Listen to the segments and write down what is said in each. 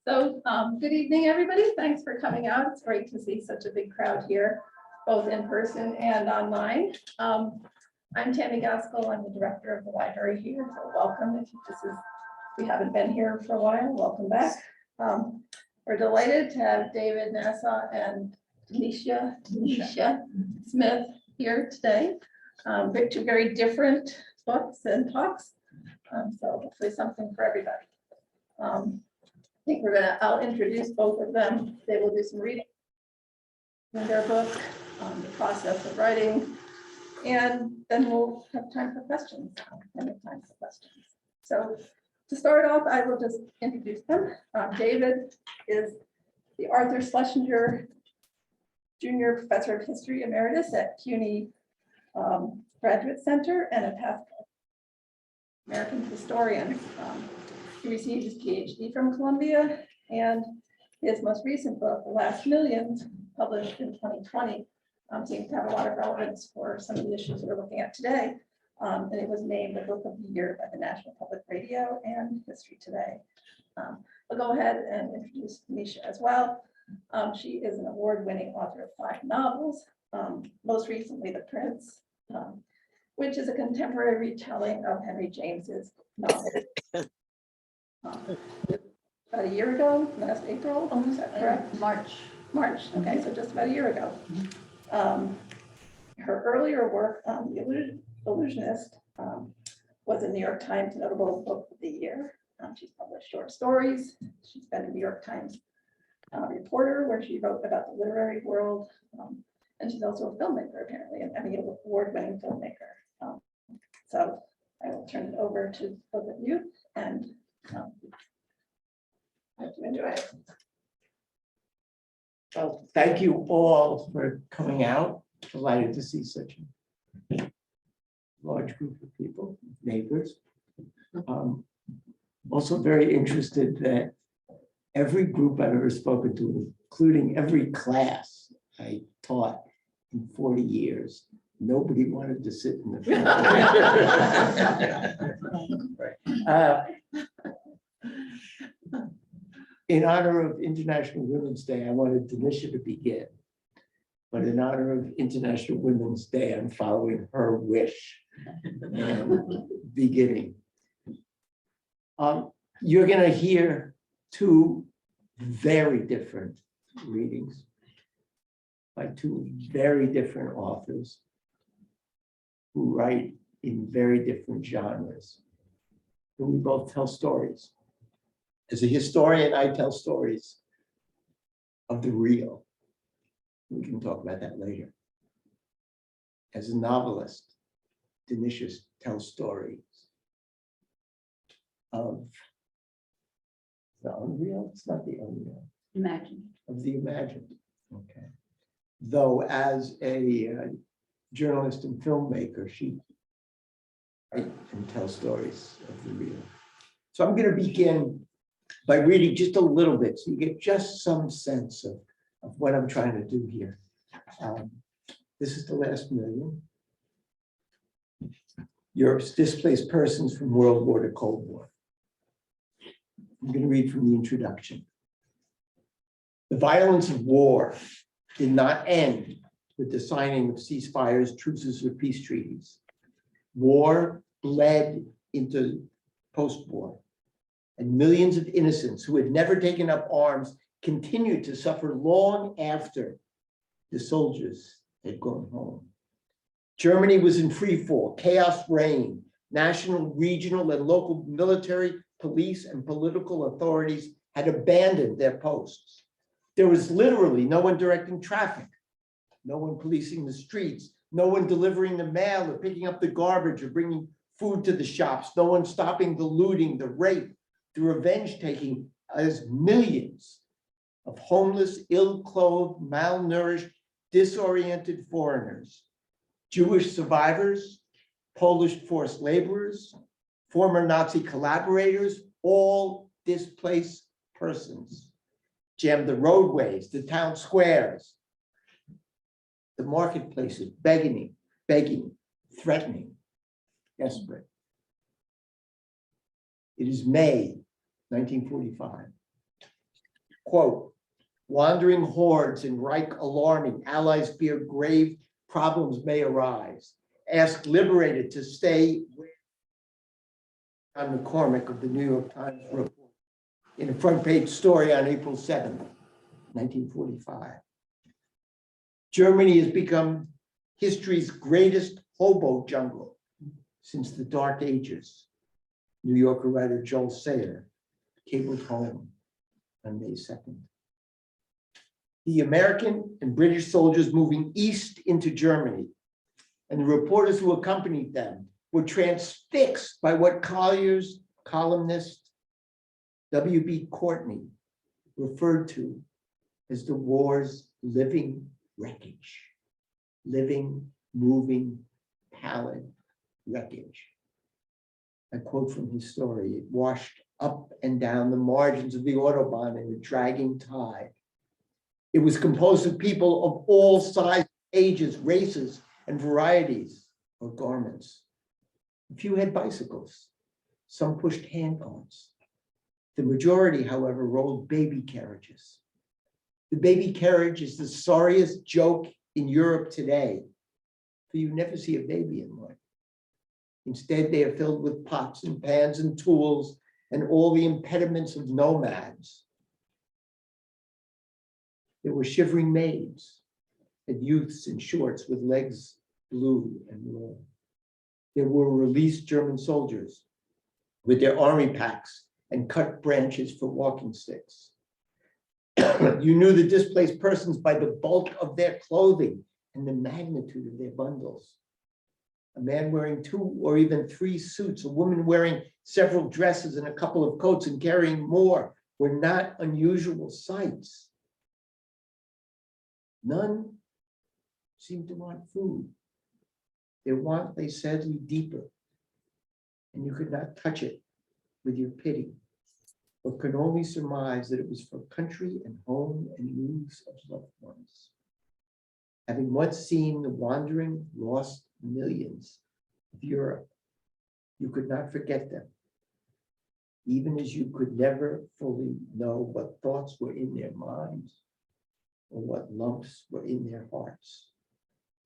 Good evening, everybody. Thanks for coming out. It's great to see such a big crowd here, both in person and online. I'm Tammy Gaskell. I'm the director of the library here. So welcome. If we haven't been here for a while, welcome back. We're delighted to have David Nasaw and Dinitia Smith here today. Two very different books and talks. So hopefully something for everybody. I think I'll introduce both of them. They will do some reading in their book, the process of writing, and then we'll have time for questions. So to start off, I will just introduce them. David is the Arthur Schlesinger Junior Professor of History Emeritus at CUNY Graduate Center and a past American historian. He received his PhD from Columbia, and his most recent book, The Last Millions, published in 2020, seems to have a lot of relevance for some of the issues we're looking at today. And it was named the Book of the Year by the National Public Radio and History Today. I'll go ahead and introduce Dinitia as well. She is an award-winning author of 5 novels, most recently The Prince, which is a contemporary retelling of Henry James's novel. About a year ago, last April, is that correct? March, okay, so just about a year ago. Her earlier work, The Illusionist, was a New York Times notable book of the year. She's published short stories. She's been a New York Times reporter where she wrote about the literary world. And she's also a filmmaker, apparently, an Emmy award-winning filmmaker. So I will turn it over to both of you and I hope you enjoy it. Well, thank you all for coming out. Delighted to see such a large group of people, neighbors. Also very interested that every group I've ever spoken to, including every class I taught in 40 years, nobody wanted to sit in the front. In honor of International Women's Day, I wanted Dinitia to begin. But in honor of International Women's Day, I'm following her wish and beginning. You're going to hear 2 very different readings by 2 very different authors who write in very different genres. But we both tell stories. As a historian, I tell stories of the real. We can talk about that later. As a novelist, Dinitia tells stories of the unreal. It's not the unreal. Imagine. Of the imagined. Okay. Though as a journalist and filmmaker, she writes and tells stories of the real. So I'm going to begin by reading just a little bit so you get just some sense of what I'm trying to do here. This is The Last Million. Europe's Displaced Persons from World War to Cold War. I'm going to read from the introduction. The violence of war did not end with the signing of ceasefires, truces, or peace treaties. War bled into post-war, and millions of innocents who had never taken up arms continued to suffer long after the soldiers had gone home. Germany was in free fall, chaos reigned. National, regional, and local military, police, and political authorities had abandoned their posts. There was literally no one directing traffic, no one policing the streets, no one delivering the mail or picking up the garbage or bringing food to the shops, no one stopping the looting, the rape, the revenge taking, as millions of homeless, ill-clothed, malnourished, disoriented foreigners, Jewish survivors, Polish forced laborers, former Nazi collaborators, all displaced persons, jammed the roadways, the town squares, the marketplaces, begging, threatening, desperate. It is May 1945. quote, wandering hordes in Reich alarming, allies fear grave problems may arise. Ask liberated to stay. John McCormick of the New York Times report in a front page story on April 7th, 1945. Germany has become history's greatest hobo jungle since the Dark Ages. New Yorker writer Joel Sayer cabled home on May 2nd. The American and British soldiers moving east into Germany and the reporters who accompanied them were transfixed by what Collier's columnist W.B. Courtney referred to as the war's living wreckage. Living, moving, pallid wreckage. I quote from his story, it washed up and down the margins of the Autobahn in a dragging tide. It was composed of people of all sizes, ages, races, and varieties of garments. A few had bicycles, some pushed hand carts. The majority, however, rolled baby carriages. The baby carriage is the sorriest joke in Europe today, for you never see a baby in one. Instead, they are filled with pots and pans and tools and all the impediments of nomads. There were shivering maids and youths in shorts with legs blue and raw. There were released German soldiers with their army packs and cut branches for walking sticks. You knew the displaced persons by the bulk of their clothing and the magnitude of their bundles. A man wearing 2 or even 3 suits, a woman wearing several dresses and a couple of coats and carrying more were not unusual sights. None seemed to want food. Their want, they said, lay deeper, and you could not touch it with your pity, but could only surmise that it was for country and home and news of loved ones. Having once seen the wandering, lost millions of Europe, you could not forget them, even as you could never fully know what thoughts were in their minds or what lumps were in their hearts.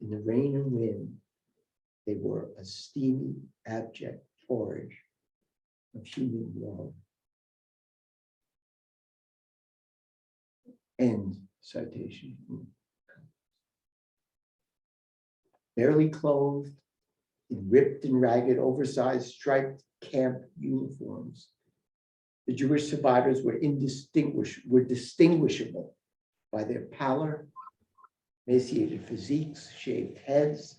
In the rain and wind, they were a steamy, abject porridge of human love. End citation. Barely clothed in ripped and ragged, oversized, striped camp uniforms, the Jewish survivors were distinguishable by their pallor, emaciated physiques, shaved heads,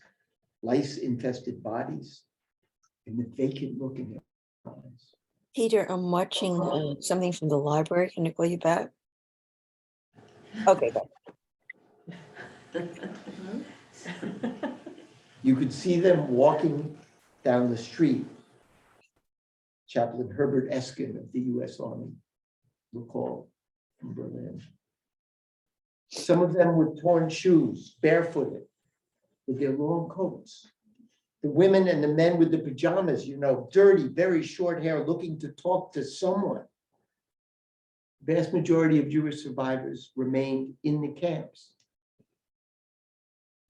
lice-infested bodies, and the vacant look in their eyes. Peter, I'm watching something from the library. Can I call you back? Okay, good. You could see them walking down the street. Chaplain Herbert Eskin of the US Army recalled from Berlin. Some of them with torn shoes, barefooted, with their long coats. The women and the men with the pajamas, dirty, very short hair, looking to talk to someone. The vast majority of Jewish survivors remained in the camps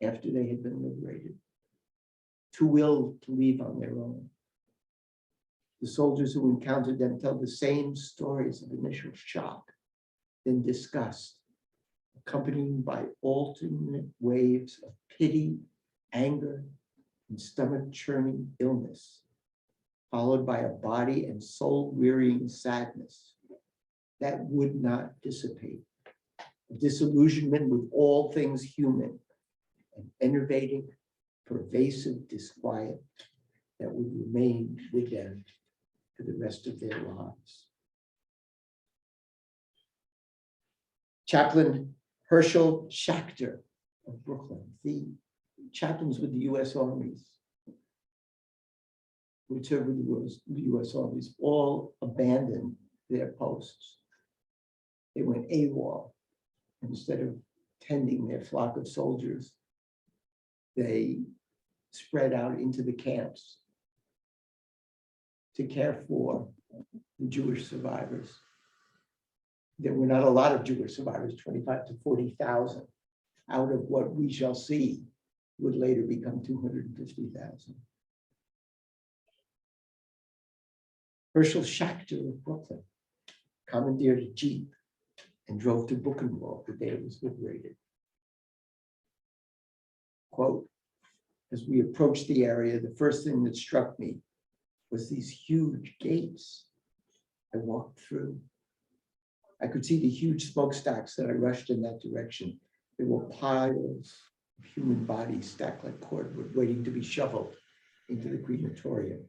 after they had been liberated, too ill to leave on their own. The soldiers who encountered them tell the same stories of initial shock, then disgust, accompanied by alternate waves of pity, anger, and stomach-churning illness, followed by a body and soul-wearying sadness that would not dissipate. A disillusionment with all things human, an enervating, pervasive disquiet that would remain with them for the rest of their lives. Chaplain Herschel Schachter of Brooklyn, the chaplains with the US Armies, who served with the US Armies, all abandoned their posts. They went AWOL. Instead of tending their flock of soldiers, they spread out into the camps to care for the Jewish survivors. there were not a lot of Jewish survivors, 25 to 40,000, out of what we shall see would later become 250,000. Herschel Schachter of Brooklyn commandeered a Jeep and drove to Buchenwald the day it was liberated. Quote, as we approached the area, the first thing that struck me was these huge gates. I walked through. I could see the huge smokestacks that I rushed in that direction. There were piles of human bodies stacked like cordwood, waiting to be shoveled into the crematorium.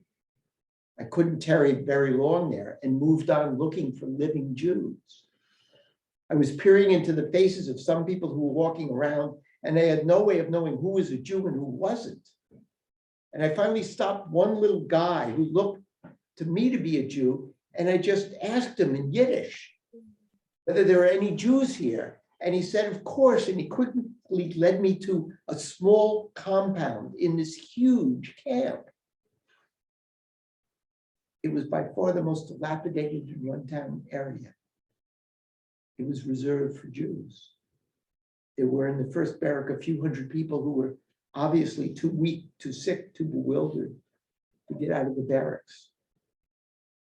I couldn't tarry very long there and moved on looking for living Jews. I was peering into the faces of some people who were walking around, and they had no way of knowing who was a Jew and who wasn't. And I finally stopped one little guy who looked to me to be a Jew, and I just asked him in Yiddish whether there were any Jews here. And he said, of course, and he quickly led me to a small compound in this huge camp. It was by far the most dilapidated and run-down area. It was reserved for Jews. There were in the first barrack a few hundred people who were obviously too weak, too sick, too bewildered to get out of the barracks.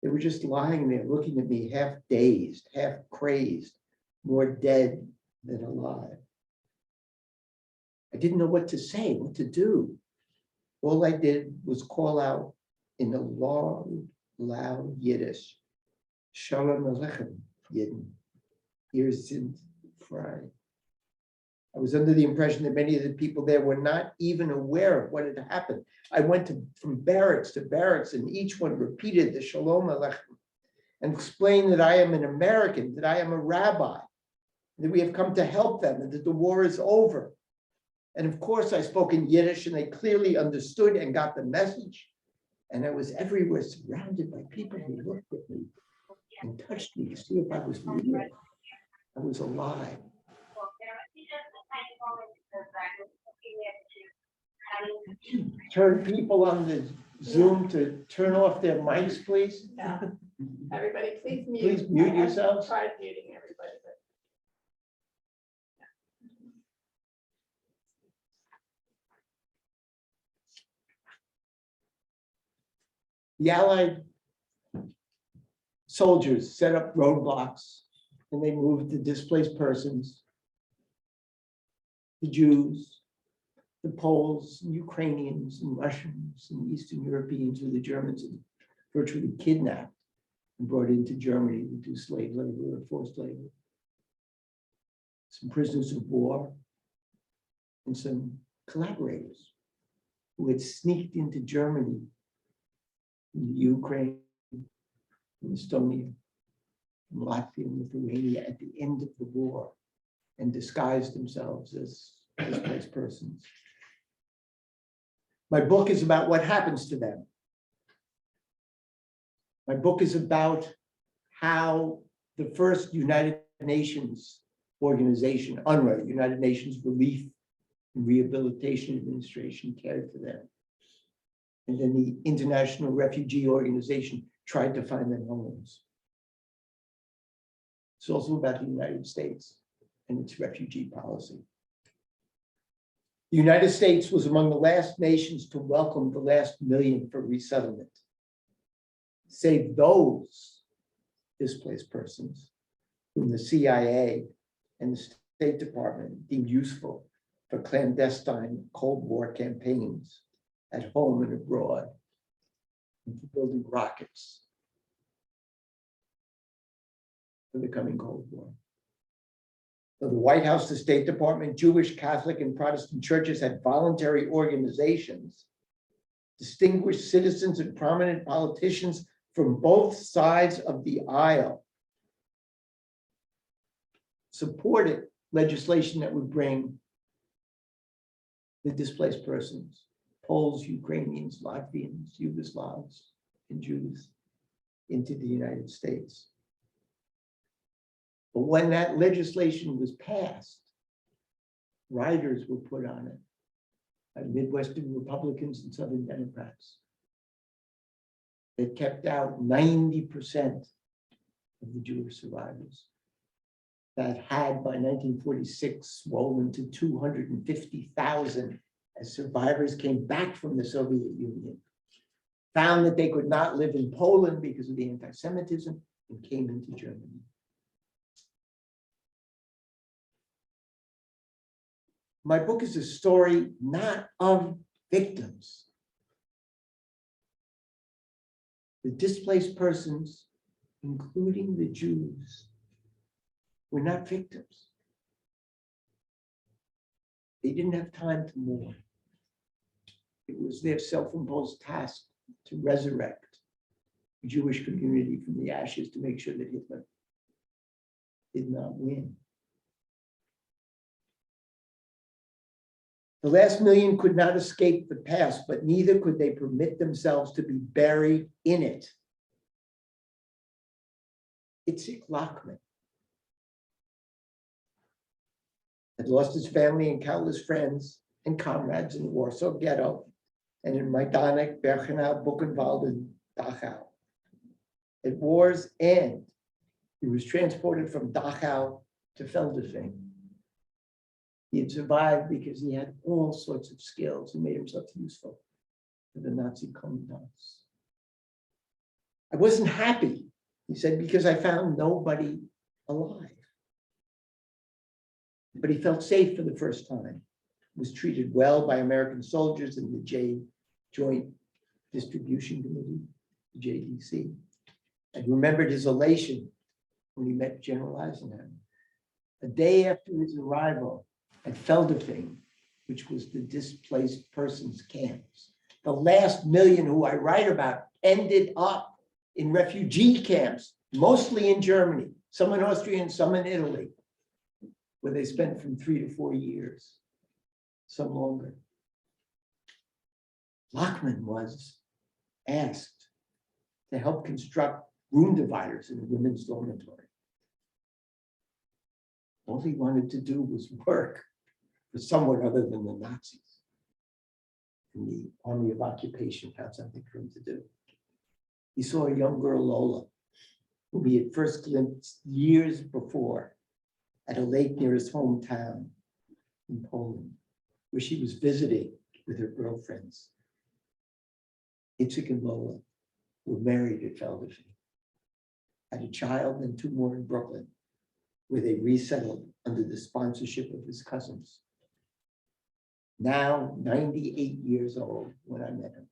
They were just lying there looking at me, half dazed, half crazed, more dead than alive. I didn't know what to say, what to do. All I did was call out in a loud Yiddish, Shalom Aleichem, Yidden. Hier sind frei. I was under the impression that many of the people there were not even aware of what had happened. I went from barracks to barracks, and each one repeated the Shalom Aleichem and explained that I am an American, that I am a rabbi, that we have come to help them, and that the war is over. And of course, I spoke in Yiddish, and they clearly understood and got the message. And I was everywhere surrounded by people who looked at me and touched me to see if I was real. I was alive. Turn people on the Zoom to turn off their mics, please. Yeah. Everybody, please mute. Please mute I yourselves. tried muting everybody, but. The Allied soldiers set up roadblocks, and they moved the displaced persons, the Jews, the Poles, and Ukrainians, and Russians, and Eastern Europeans, who the Germans had virtually kidnapped and brought into Germany to do slave labor or forced labor. Some prisoners of war, and some collaborators who had sneaked into Germany, from Ukraine, from Estonia, from Latvia and Lithuania at the end of the war, and disguised themselves as displaced persons. My book is about what happens to them. My book is about how the first United Nations organization, UNRWA, United Nations Relief and Rehabilitation Administration, cared for them. And then the International Refugee Organization tried to find them homes. It's also about the United States and its refugee policy. The United States was among the last nations to welcome the last million for resettlement. Save those displaced persons whom the CIA and the State Department deemed useful for clandestine Cold War campaigns at home and abroad, and for building rockets for the coming Cold War. So the White House, the State Department, Jewish, Catholic, and Protestant churches had voluntary organizations, distinguished citizens and prominent politicians from both sides of the aisle supported legislation that would bring the displaced persons, Poles, Ukrainians, Latvians, Yugoslavs, and Jews into the United States. But when that legislation was passed, riders were put on it by Midwestern Republicans and Southern Democrats. It kept out 90% of the Jewish survivors. that had by 1946 swollen to 250,000 as survivors came back from the Soviet Union, found that they could not live in Poland because of the anti-Semitism and came into Germany. My book is a story not of victims. The displaced persons, including the Jews, were not victims. They didn't have time to mourn. It was their self-imposed task to resurrect the Jewish community from the ashes to make sure that Hitler did not win. The last million could not escape the past, but neither could they permit themselves to be buried in it. Itzik Lachman had lost his family and countless friends and comrades in the Warsaw Ghetto and in Majdanek, Birkenau, Buchenwald, and Dachau. At war's end, he was transported from Dachau to Feldafing. He had survived because he had all sorts of skills and made himself useful for the Nazi commandants. I wasn't happy, he said, because I found nobody alive. But he felt safe for the first time, was treated well by American soldiers in the Joint Distribution Committee, the JDC, and remembered his elation when he met General Eisenhower. A day after his arrival at Feldafing, which was the displaced persons camps, the last million who I write about ended up in refugee camps, mostly in Germany, some in Austria and some in Italy, where they spent from 3 to 4 years, some longer. Lachman was asked to help construct room dividers in a women's dormitory. All he wanted to do was work for someone other than the Nazis. And the Army of Occupation found something for him to do. He saw a young girl, Lola, whom he had first glimpsed years before at a lake near his hometown in Poland, where she was visiting with her girlfriends. Itzik and Lola were married at Feldafing, had a child and 2 more in Brooklyn, where they resettled under the sponsorship of his cousins. Now 98 years old when I met him,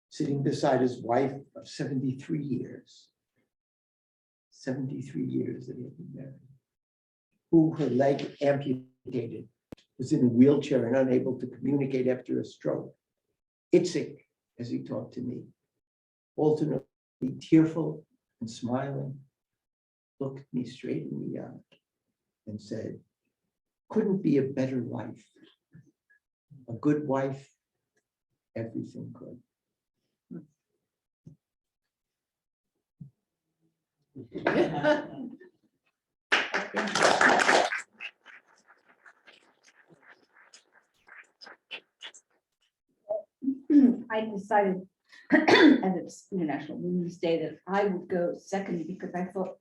sitting beside his wife of 73 years. 73 years that he had been married, who her leg amputated, was in a wheelchair and unable to communicate after a stroke. Itzik, as he talked to me, alternately tearful and smiling, looked me straight in the eye and said, couldn't be a better life. A good wife, everything could. I decided, as it's International Women's Day, that I would go second because I thought,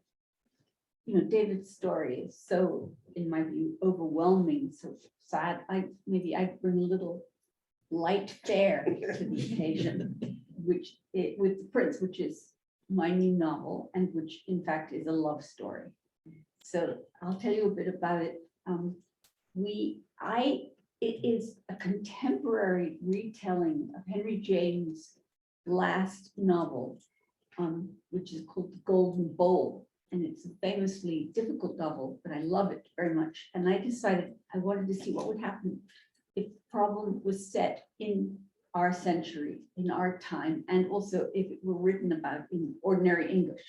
David's story is so, in my view, overwhelming, so sad. Maybe I bring a little light fare to the occasion, with The Prince, which is my new novel, and which in fact is a love story. So I'll tell you a bit about it. It is a contemporary retelling of Henry James' last novel, which is called The Golden Bowl. And it's a famously difficult novel, but I love it very much. And I decided I wanted to see what would happen if the problem was set in our century, in our time, and also if it were written about in ordinary English.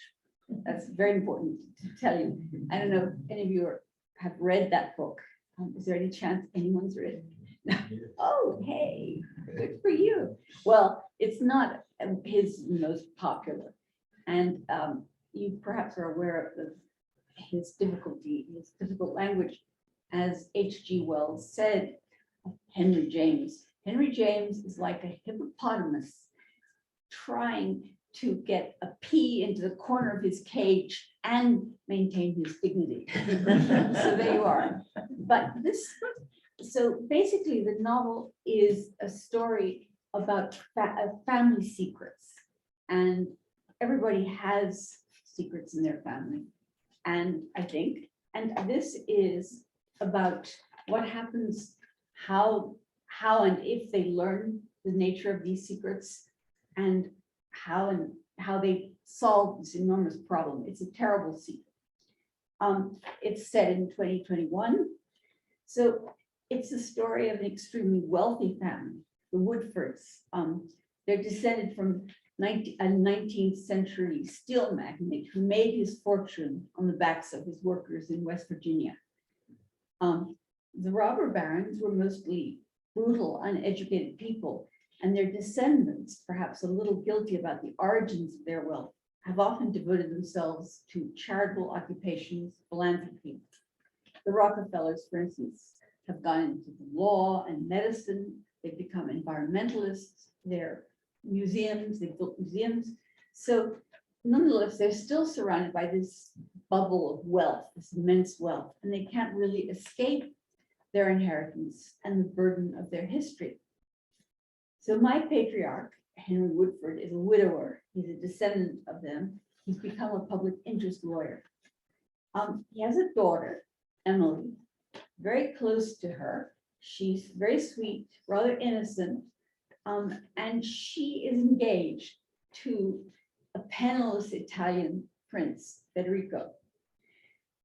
That's very important to tell you. I don't know if any of you have read that book. Is there any chance anyone's read it? Oh, hey, good for you. Well, it's not his most popular. And you perhaps are aware of his difficult language. As H.G. Wells said of Henry James is like a hippopotamus trying to get a pea into the corner of his cage and maintain his dignity. So there you are. But so basically the novel is a story about family secrets, and everybody has secrets in their family. And I think, and this is about what happens, how and if they learn the nature of these secrets, and how they solve this enormous problem. It's a terrible secret. It's set in 2021. So it's a story of an extremely wealthy family, the Woodfords. They're descended from a 19th century steel magnate who made his fortune on the backs of his workers in West Virginia. The robber barons were mostly brutal, uneducated people, and their descendants, perhaps a little guilty about the origins of their wealth, have often devoted themselves to charitable occupations, philanthropy. The Rockefellers, for instance, have gone into the law and medicine. They've become environmentalists. They're museums, they've built museums. So nonetheless, they're still surrounded by this bubble of wealth, this immense wealth, and they can't really escape their inheritance and the burden of their history. So my patriarch, Henry Woodford, is a widower. He's a descendant of them. He's become a public interest lawyer. He has a daughter, Emily, very close to her. She's very sweet, rather innocent, and she is engaged to a penniless Italian prince, Federico.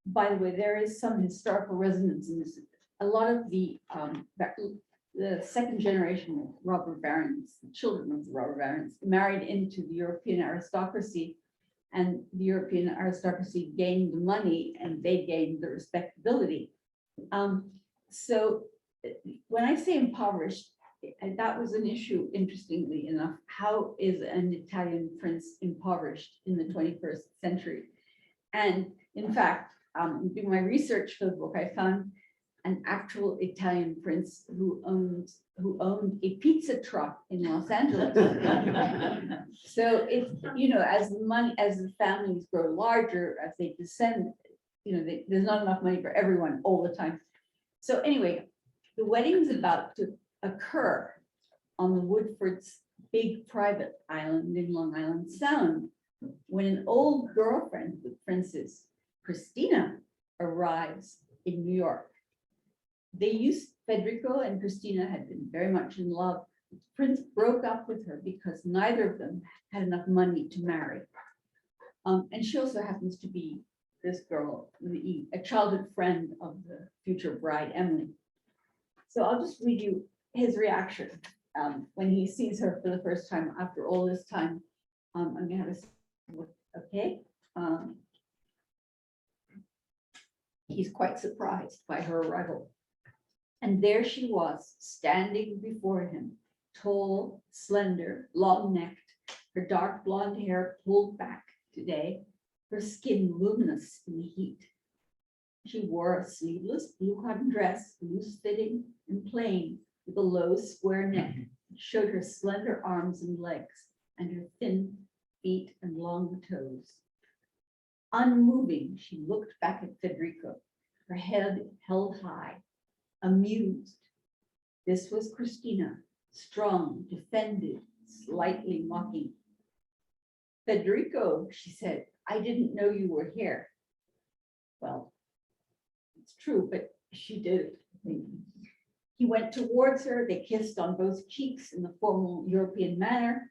By the way, there is some historical resonance in this. A lot of the second generation robber barons, the children of the robber barons, married into the European aristocracy, and the European aristocracy gained the money and they gained the respectability. So when I say impoverished, and that was an issue, interestingly enough. How is an Italian prince impoverished in the 21st century? And in fact, doing my research for the book, I found an actual Italian prince who owned a pizza truck in Los Angeles. So it's, as the families grow larger, as they descend, there's not enough money for everyone all the time. So anyway, the wedding's about to occur on the Woodfords' big private island in Long Island Sound when an old girlfriend of the prince's, Christina, arrives in New York. Federico and Christina had been very much in love. The prince broke up with her because neither of them had enough money to marry. And she also happens to be this girl, a childhood friend of the future bride, Emily. So I'll just read you his reaction when he sees her for the first time after all this time. I'm gonna have a, okay. He's quite surprised by her arrival. And there she was, standing before him, tall, slender, long-necked, her dark blonde hair pulled back today, her skin luminous in the heat. She wore a sleeveless blue cotton dress, loose-fitting and plain, with a low square neck. It showed her slender arms and legs, and her thin feet and long toes. Unmoving, she looked back at Federico, her head held high, amused. This was Christina, strong, defended, slightly mocking. Federico, she said, I didn't know you were here. Well, it's true, but she did. He went towards her, they kissed on both cheeks in the formal European manner,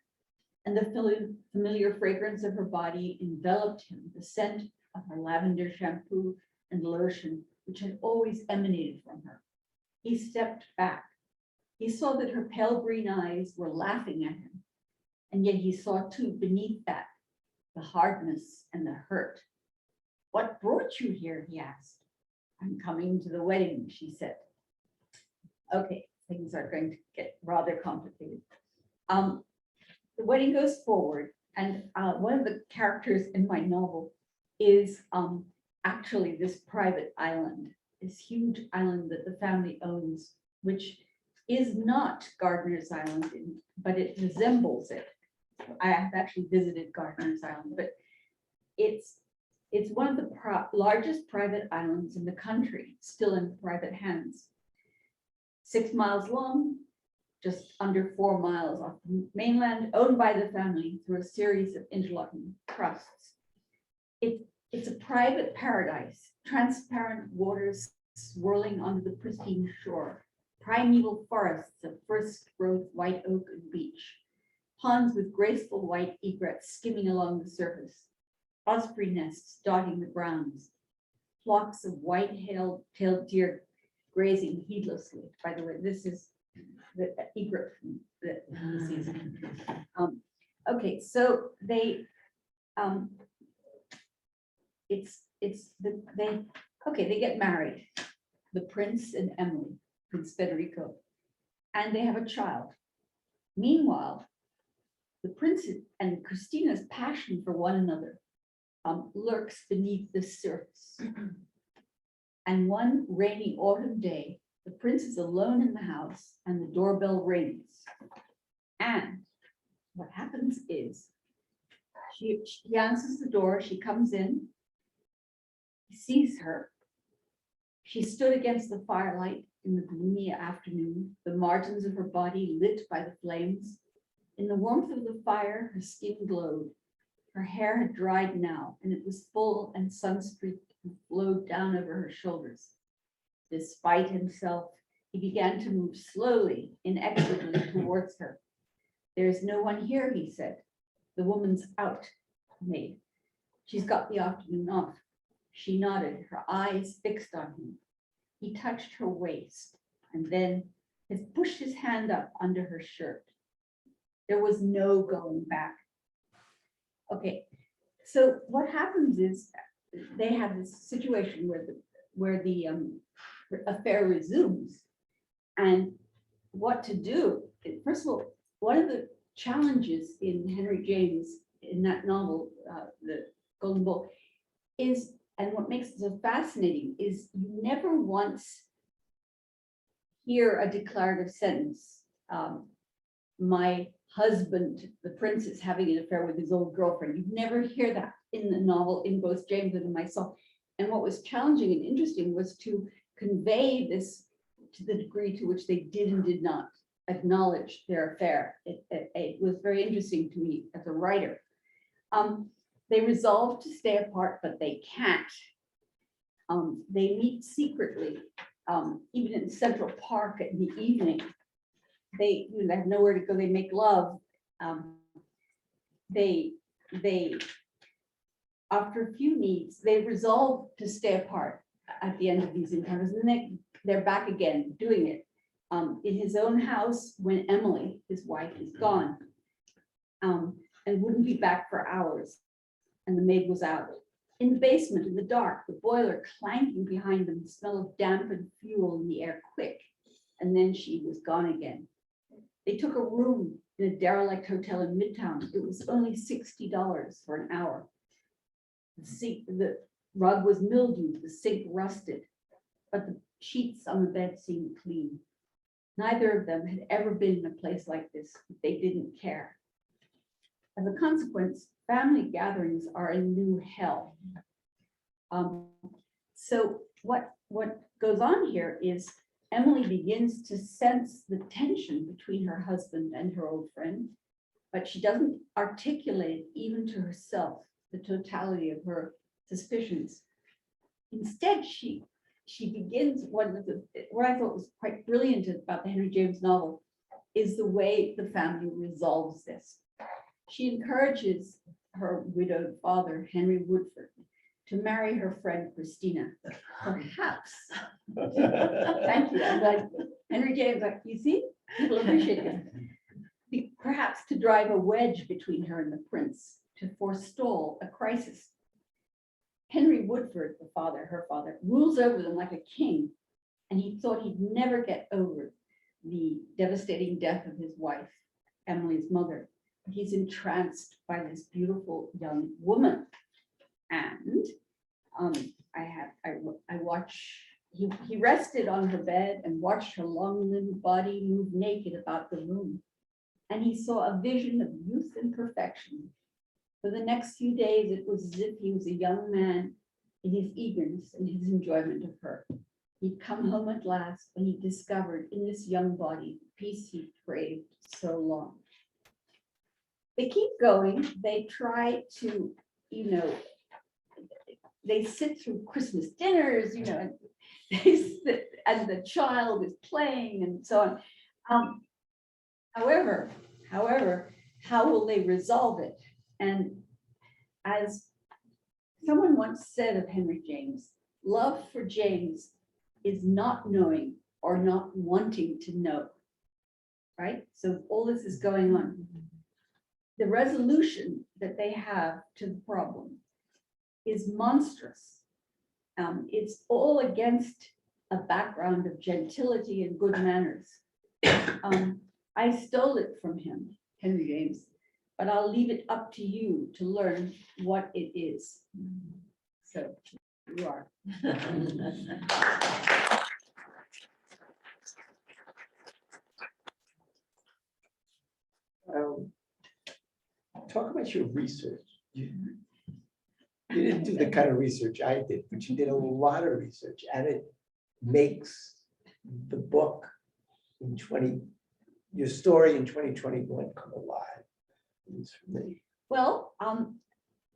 and the familiar fragrance of her body enveloped him, the scent of her lavender shampoo and lotion, which had always emanated from her. He stepped back. He saw that her pale green eyes were laughing at him, and yet he saw too beneath that the hardness and the hurt. What brought you here? He asked. I'm coming to the wedding, she said. Okay, things are going to get rather complicated. The wedding goes forward, and one of the characters in my novel is actually this private island, this huge island that the family owns, which is not Gardiner's Island, but it resembles it. I have actually visited Gardiner's Island, but it's one of the largest private islands in the country, still in private hands. 6 miles long, just under 4 miles off the mainland, owned by the family through a series of interlocking trusts. It's a private paradise, transparent waters swirling onto the pristine shore, primeval forests of first growth white oak and beech, ponds with graceful white egrets skimming along the surface, osprey nests dotting the grounds, flocks of white-tailed deer grazing heedlessly. By the way, this is the egret from the season. Okay, so they they get married, the prince and Emily, Prince Federico, and they have a child. Meanwhile, the prince and Christina's passion for one another lurks beneath the surface. And one rainy autumn day, the prince is alone in the house and the doorbell rings. And what happens is he answers the door, she comes in, he sees her. She stood against the firelight in the gloomy afternoon, the margins of her body lit by the flames. In the warmth of the fire, her skin glowed. Her hair had dried now, and it was full and sun-streaked and flowed down over her shoulders. Despite himself, he began to move slowly, inexorably towards her. "There's no one here," he said. "The woman's out, maid. She's got the afternoon off." She nodded, her eyes fixed on him. He touched her waist and then has pushed his hand up under her shirt. There was no going back. Okay, so what happens is they have this situation where the affair resumes, and what to do. First of all, one of the challenges in Henry James in that novel, The Golden Bowl, is, and what makes it so fascinating, is you never once hear a declarative sentence. My husband, the prince, is having an affair with his old girlfriend. You never hear that in the novel, in both James and in myself. And what was challenging and interesting was to convey this to the degree to which they did and did not acknowledge their affair. It was very interesting to me as a writer. They resolve to stay apart, but they can't. They meet secretly, even in Central Park in the evening. They have nowhere to go. They make love. They after a few needs, they resolve to stay apart at the end of these encounters, and they're back again doing it in his own house when Emily, his wife, is gone, and wouldn't be back for hours, and the maid was out. In the basement, in the dark, the boiler clanking behind them, the smell of dampened fuel in the air, quick, and then she was gone again. They took a room in a derelict hotel in Midtown. It was only $60 for an hour. The rug was mildewed, the sink rusted, but the sheets on the bed seemed clean. Neither of them had ever been in a place like this. They didn't care. As a consequence, family gatherings are a new hell. So what goes on here is Emily begins to sense the tension between her husband and her old friend, but she doesn't articulate even to herself the totality of her suspicions. Instead, she begins, what I thought was quite brilliant about the Henry James novel is the way the family resolves this. She encourages her widowed father, Henry Woodford, to marry her friend Christina. Perhaps. Thank you. I'm like, Henry James, like, you see, people appreciate it. Perhaps to drive a wedge between her and the prince, to forestall a crisis. Henry Woodford, her father, rules over them like a king, and he thought he'd never get over the devastating death of his wife, Emily's mother. He's entranced by this beautiful young woman. And he rested on her bed and watched her long-limbed body move naked about the room. and he saw a vision of youth and perfection. For the next few days, it was as if he was a young man in his eagerness and his enjoyment of her. He'd come home at last, and he discovered in this young body the peace he craved so long. They keep going. They try to, they sit through Christmas dinners, and they sit, and the child is playing and so on. However, how will they resolve it? And as someone once said of Henry James, love for James is not knowing or not wanting to know, right? So all this is going on. The resolution that they have to the problem is monstrous. It's all against a background of gentility and good manners. I stole it from him, Henry James, but I'll leave it up to you to learn what it is. So you are. Talk about your research. You didn't do the kind of research I did, but you did a lot of research, and it makes the book in your story in 2021 come alive. It's for me. Well,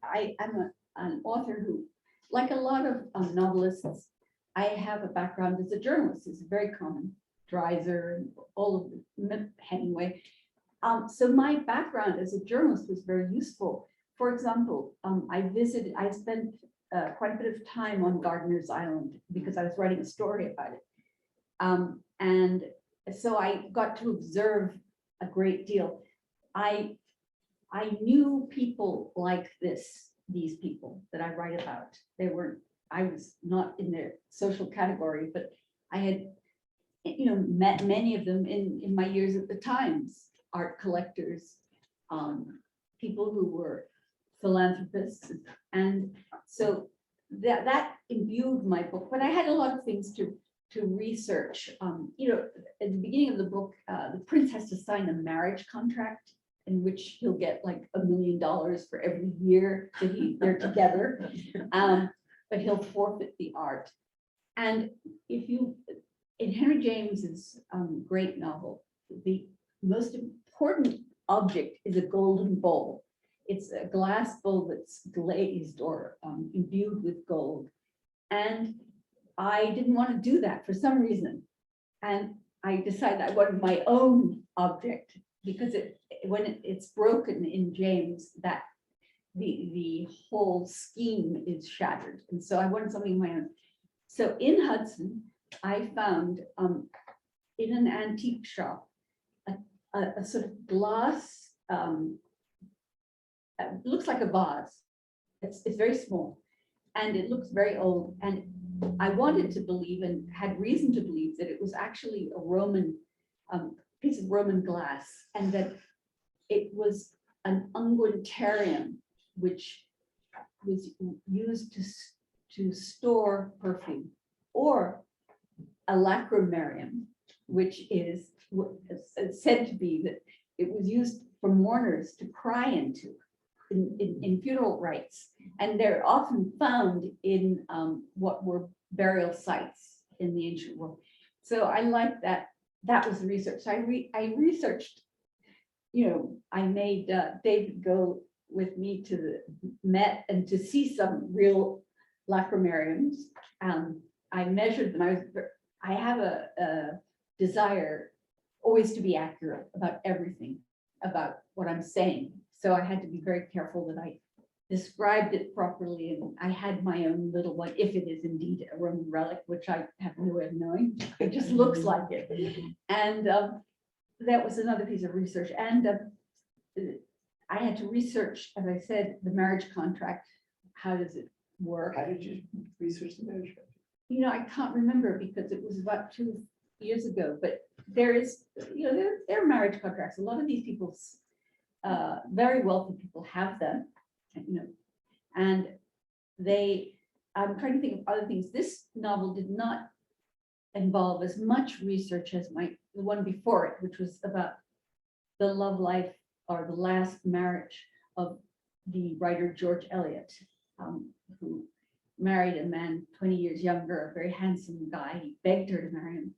I am an author who, like a lot of novelists, I have a background as a journalist. It's very common. Dreiser and all of them, Hemingway. So my background as a journalist was very useful. For example, I spent quite a bit of time on Gardiner's Island because I was writing a story about it. And so I got to observe a great deal. I knew people like these people that I write about. I was not in their social category, but I had, met many of them in my years at the Times. Art collectors, people who were philanthropists. And so that imbued my book, but I had a lot of things to research. At the beginning of the book, the prince has to sign a marriage contract in which he'll get like $1 million for every year that they're together, but he'll forfeit the art. And in Henry James's great novel, the most important object is a golden bowl. It's a glass bowl that's glazed or imbued with gold. And I didn't want to do that for some reason. And I decided I wanted my own object because when it's broken in James, that the whole scheme is shattered. And so I wanted something of my own. So in Hudson, I found in an antique shop, a sort of glass, looks like a vase. It's very small and it looks very old. And I wanted to believe and had reason to believe that it was actually a Roman piece of Roman glass, and that it was an unguentarium, which was used to store perfume, or a lacrimarium, which is said to be that it was used for mourners to cry into in funeral rites, and they're often found in what were burial sites in the ancient world. So I like that. That was the research. So I researched. I made David go with me to the Met and to see some real lacrimariums. I measured them. I have a desire always to be accurate about everything, about what I'm saying. So I had to be very careful that I described it properly, and I had my own little one, if it is indeed a Roman relic, which I have no way of knowing. It just looks like it. And that was another piece of research. And I had to research, as I said, the marriage contract. How does it work? How did you research the marriage contract? I can't remember because it was about 2 years ago, but there is, there are marriage contracts. A lot of these people's very wealthy people have them, and I'm trying to think of other things. This novel did not involve as much research as the one before it, which was about the love life or the last marriage of the writer George Eliot, who married a man 20 years younger, a very handsome guy. He begged her to marry him.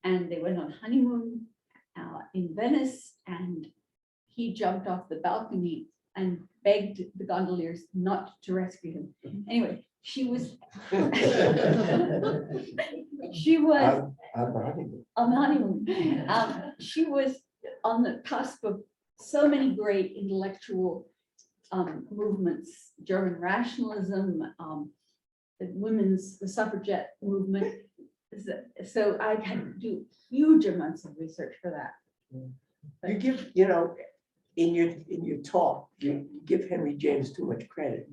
And they went on honeymoon in Venice, and he jumped off the balcony and begged the gondoliers not to rescue him. Anyway, she was on the honeymoon. She was on the cusp of so many great intellectual movements, German rationalism, the suffragette movement. So I had to do huge amounts of research for that. You give, in your talk, you give Henry James too much credit.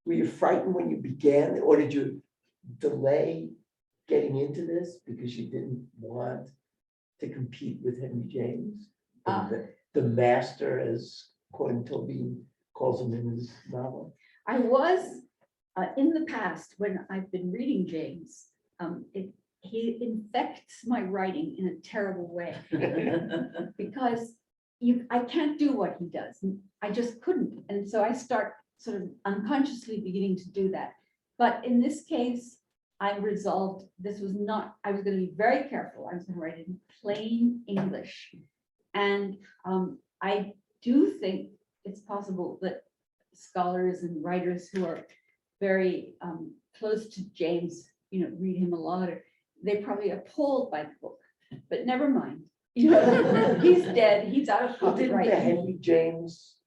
Were you frightened when you began, or did you delay getting into this because you didn't want to compete with Henry James, the master, as Gordon Tobin calls him in his novel? I was in the past, when I've been reading James, he infects my writing in a terrible way because I can't do what he does. I just couldn't. And so I start sort of unconsciously beginning to do that. But in this case, I resolved this was not, I was going to be very careful. I was going to write it in plain English. And I do think it's possible that scholars and writers who are very close to James, read him a lot, or they're probably appalled by the book, but never mind. He's dead, he's out of Well, didn't copyright. the Henry James,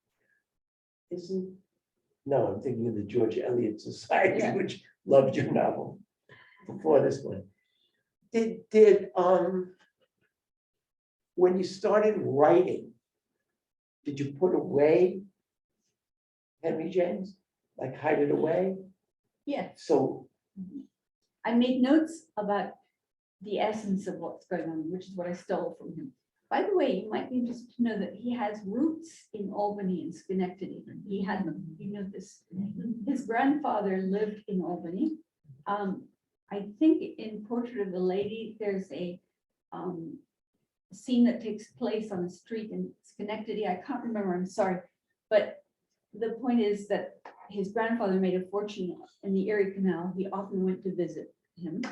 no, I'm thinking of the George Eliot Society, Yeah. which loved your novel before this one. Did when you started writing, did you put away Henry James, like hide it away? Yeah, So I made notes about the essence of what's going on, which is what I stole from him. By the way, you might be interested to know that he has roots in Albany and Schenectady. He had them, this. His grandfather lived in Albany. I think in Portrait of a Lady, there's a scene that takes place on a street in Schenectady. I can't remember, I'm sorry. But the point is that his grandfather made a fortune in the Erie Canal. He often went to visit him.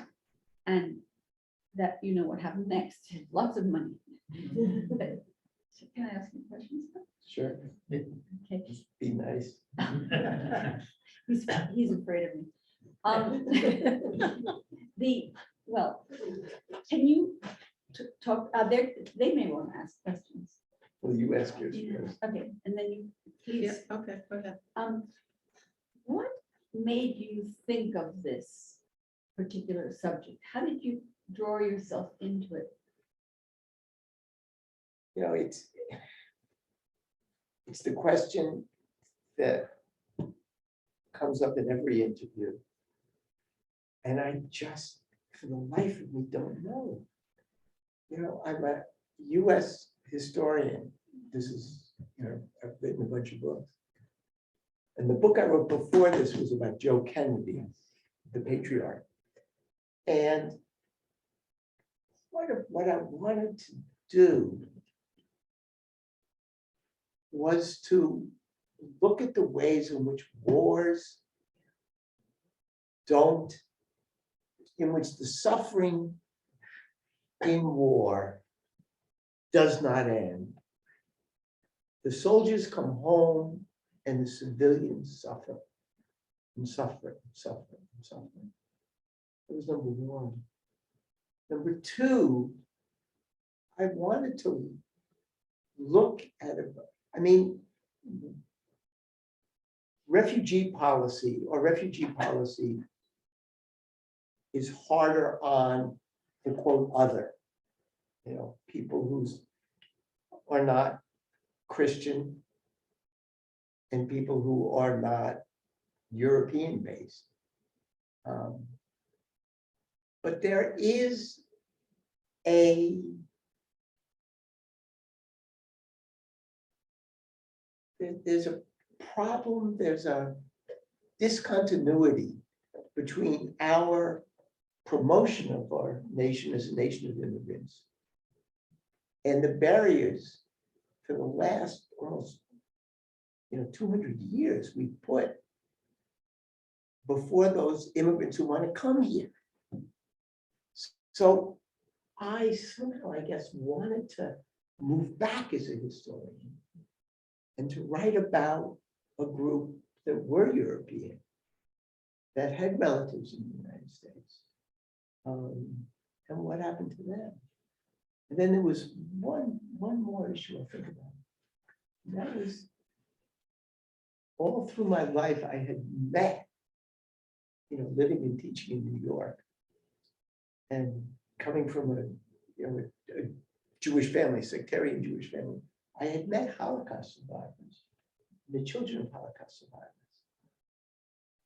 And that, what happened next, lots of money. But, so can I ask you questions? sure, Okay. just be nice. He's afraid of me. Can you talk, they may want to ask questions. Well, you ask yours first. Okay, and then you, please. Okay, go ahead. What made you think of this particular subject? How did you draw yourself into it? It's the question that comes up in every interview. And I just, for the life of me, don't know. I'm a US historian. This is, I've written a bunch of books. And the book I wrote before this was about Joe Kennedy, the patriarch. And what I wanted to do was to look at the ways in which in which the suffering in war does not end. The soldiers come home and the civilians suffer and suffer and suffer and suffer. That was number one. Number two, I wanted to look at it. Refugee policy is harder on the quote other, people who are not Christian and people who are not European based. But there is there's a problem, there's a discontinuity between our promotion of our nation as a nation of immigrants and the barriers for the last almost 200 years we put before those immigrants who want to come here. So I somehow, I guess, wanted to move back as a historian and to write about a group that were European, that had relatives in the United States, and what happened to them. And then there was one more issue I think about. And that was all through my life I had met, living and teaching in New York, and coming from a Jewish family, sectarian Jewish family, I had met Holocaust survivors, the children of Holocaust survivors.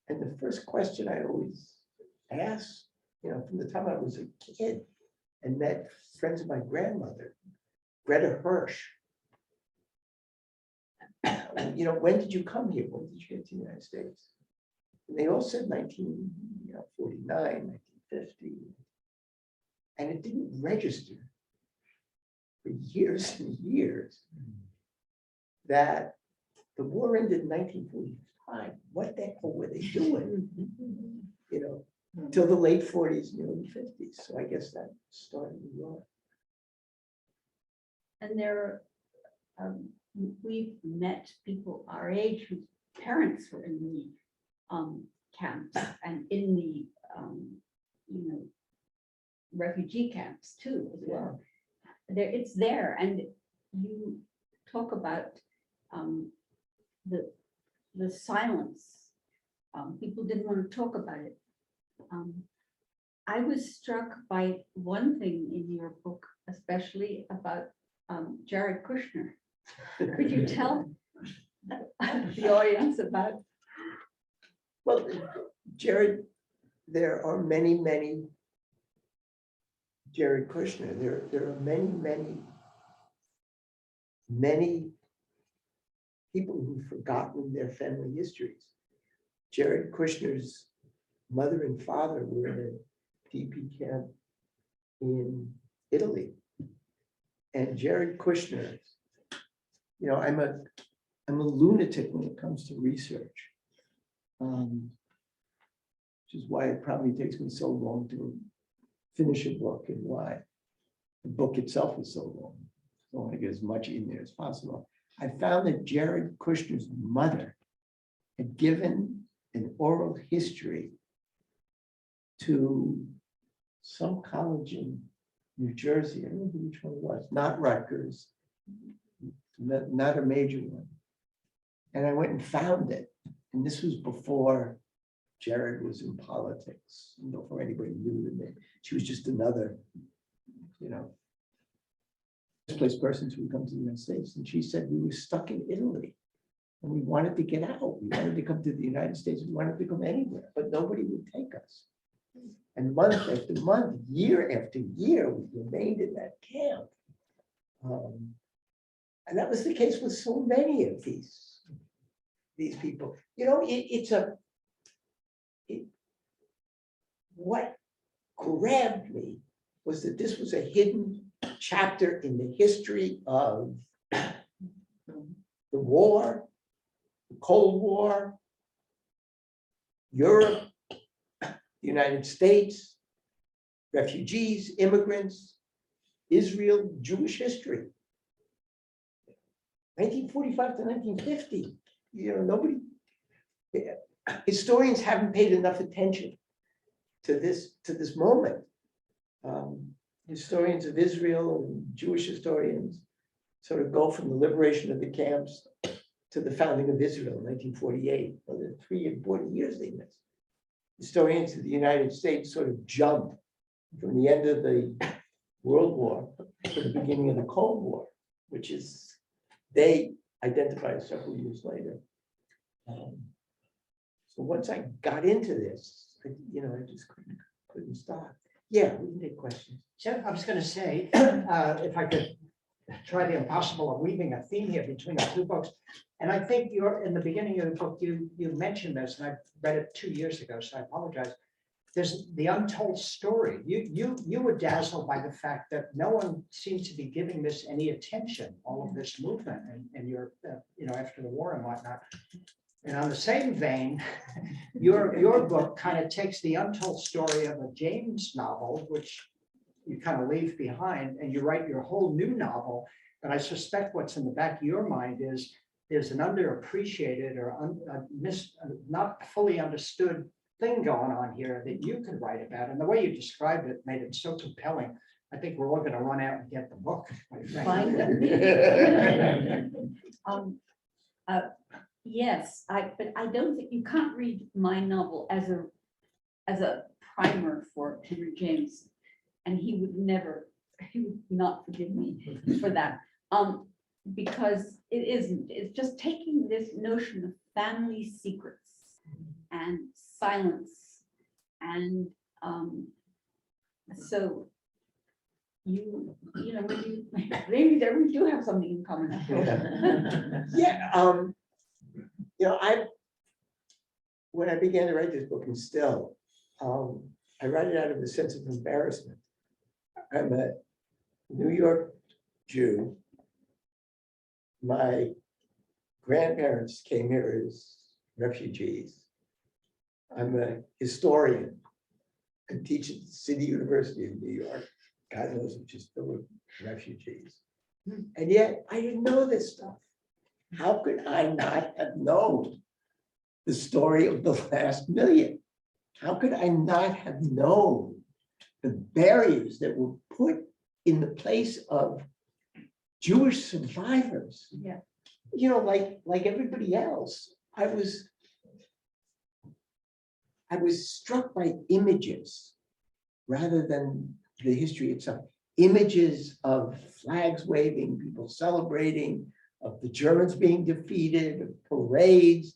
And the first question I always asked, from the time I was a kid and met friends of my grandmother, Greta Hirsch, when did you come here? When did you get to the United States? And they all said 1949, 1950. And it didn't register for years and years that the war ended in 1945. What the hell were they doing? Till the late 40s and early 50s. So I guess that started New York. And there, we've met people our age whose parents were in the camps and in the refugee camps too, as well. There, it's there, and you talk about the silence. People didn't want to talk about it. I was struck by one thing in your book, especially about Jared Kushner. Could you tell the audience about? Well, Jared, there are many Jared Kushner. There are many people who've forgotten their family histories. Jared Kushner's mother and father were in a DP camp in Italy. And Jared Kushner, I'm a lunatic when it comes to research, which is why it probably takes me so long to finish a book and why the book itself is so long. I want to get as much in there as possible. I found that Jared Kushner's mother had given an oral history to some college in New Jersey. I don't know which one it was, not Rutgers, not a major one. And I went and found it. And this was before Jared was in politics, before anybody knew the name. She was just another, displaced persons who come to the United States. And she said, we were stuck in Italy and we wanted to get out. We wanted to come to the United States. We wanted to come anywhere, but nobody would take us. And month after month, year after year, we remained in that camp. And that was the case with so many of these people. What grabbed me was that this was a hidden chapter in the history of the war, the Cold War, Europe, the United States, refugees, immigrants, Israel, Jewish history. 1945 to 1950, historians haven't paid enough attention to this moment. Historians of Israel and Jewish historians sort of go from the liberation of the camps to the founding of Israel in 1948. Well, the 3 and 40 years they missed. Historians of the United States sort of jump from the end of the World War to the beginning of the Cold War, which is, they identified several years later. So once I got into this, I just couldn't stop. Yeah, we can take questions. So I was going to say, if I could try the impossible of weaving a theme here between our two books. And I think you're, in the beginning of the book, you mentioned this, and I read it 2 years ago, so I apologize. There's the untold story. You were dazzled by the fact that no one seems to be giving this any attention, all of this movement, and you're, after the war and whatnot. And on the same vein, your book kind of takes the untold story of a James novel, which you kind of leave behind, and you write your whole new novel. But I suspect what's in the back of your mind is there's an underappreciated or not fully understood thing going on here that you could write about. And the way you described it made it so compelling. I think we're all going to run out and get the book. quite frankly. Yes, but I don't think you can't read my novel as a primer for Henry James, and he would not forgive me for that. Because it isn't. It's just taking this notion of family secrets and silence, and so maybe there we do have something in common. Yeah, when I began to write this book, and still, I write it out of a sense of embarrassment. I'm a New York Jew. My grandparents came here as refugees. I'm a historian. I teach at the City University of New York. God knows it's just full of refugees. And yet I didn't know this stuff. How could I not have known the story of the last million? How could I not have known the barriers that were put in the place of Jewish survivors? Yeah. Like everybody else, I was struck by images rather than the history itself. Images of flags waving, people celebrating, of the Germans being defeated, of parades.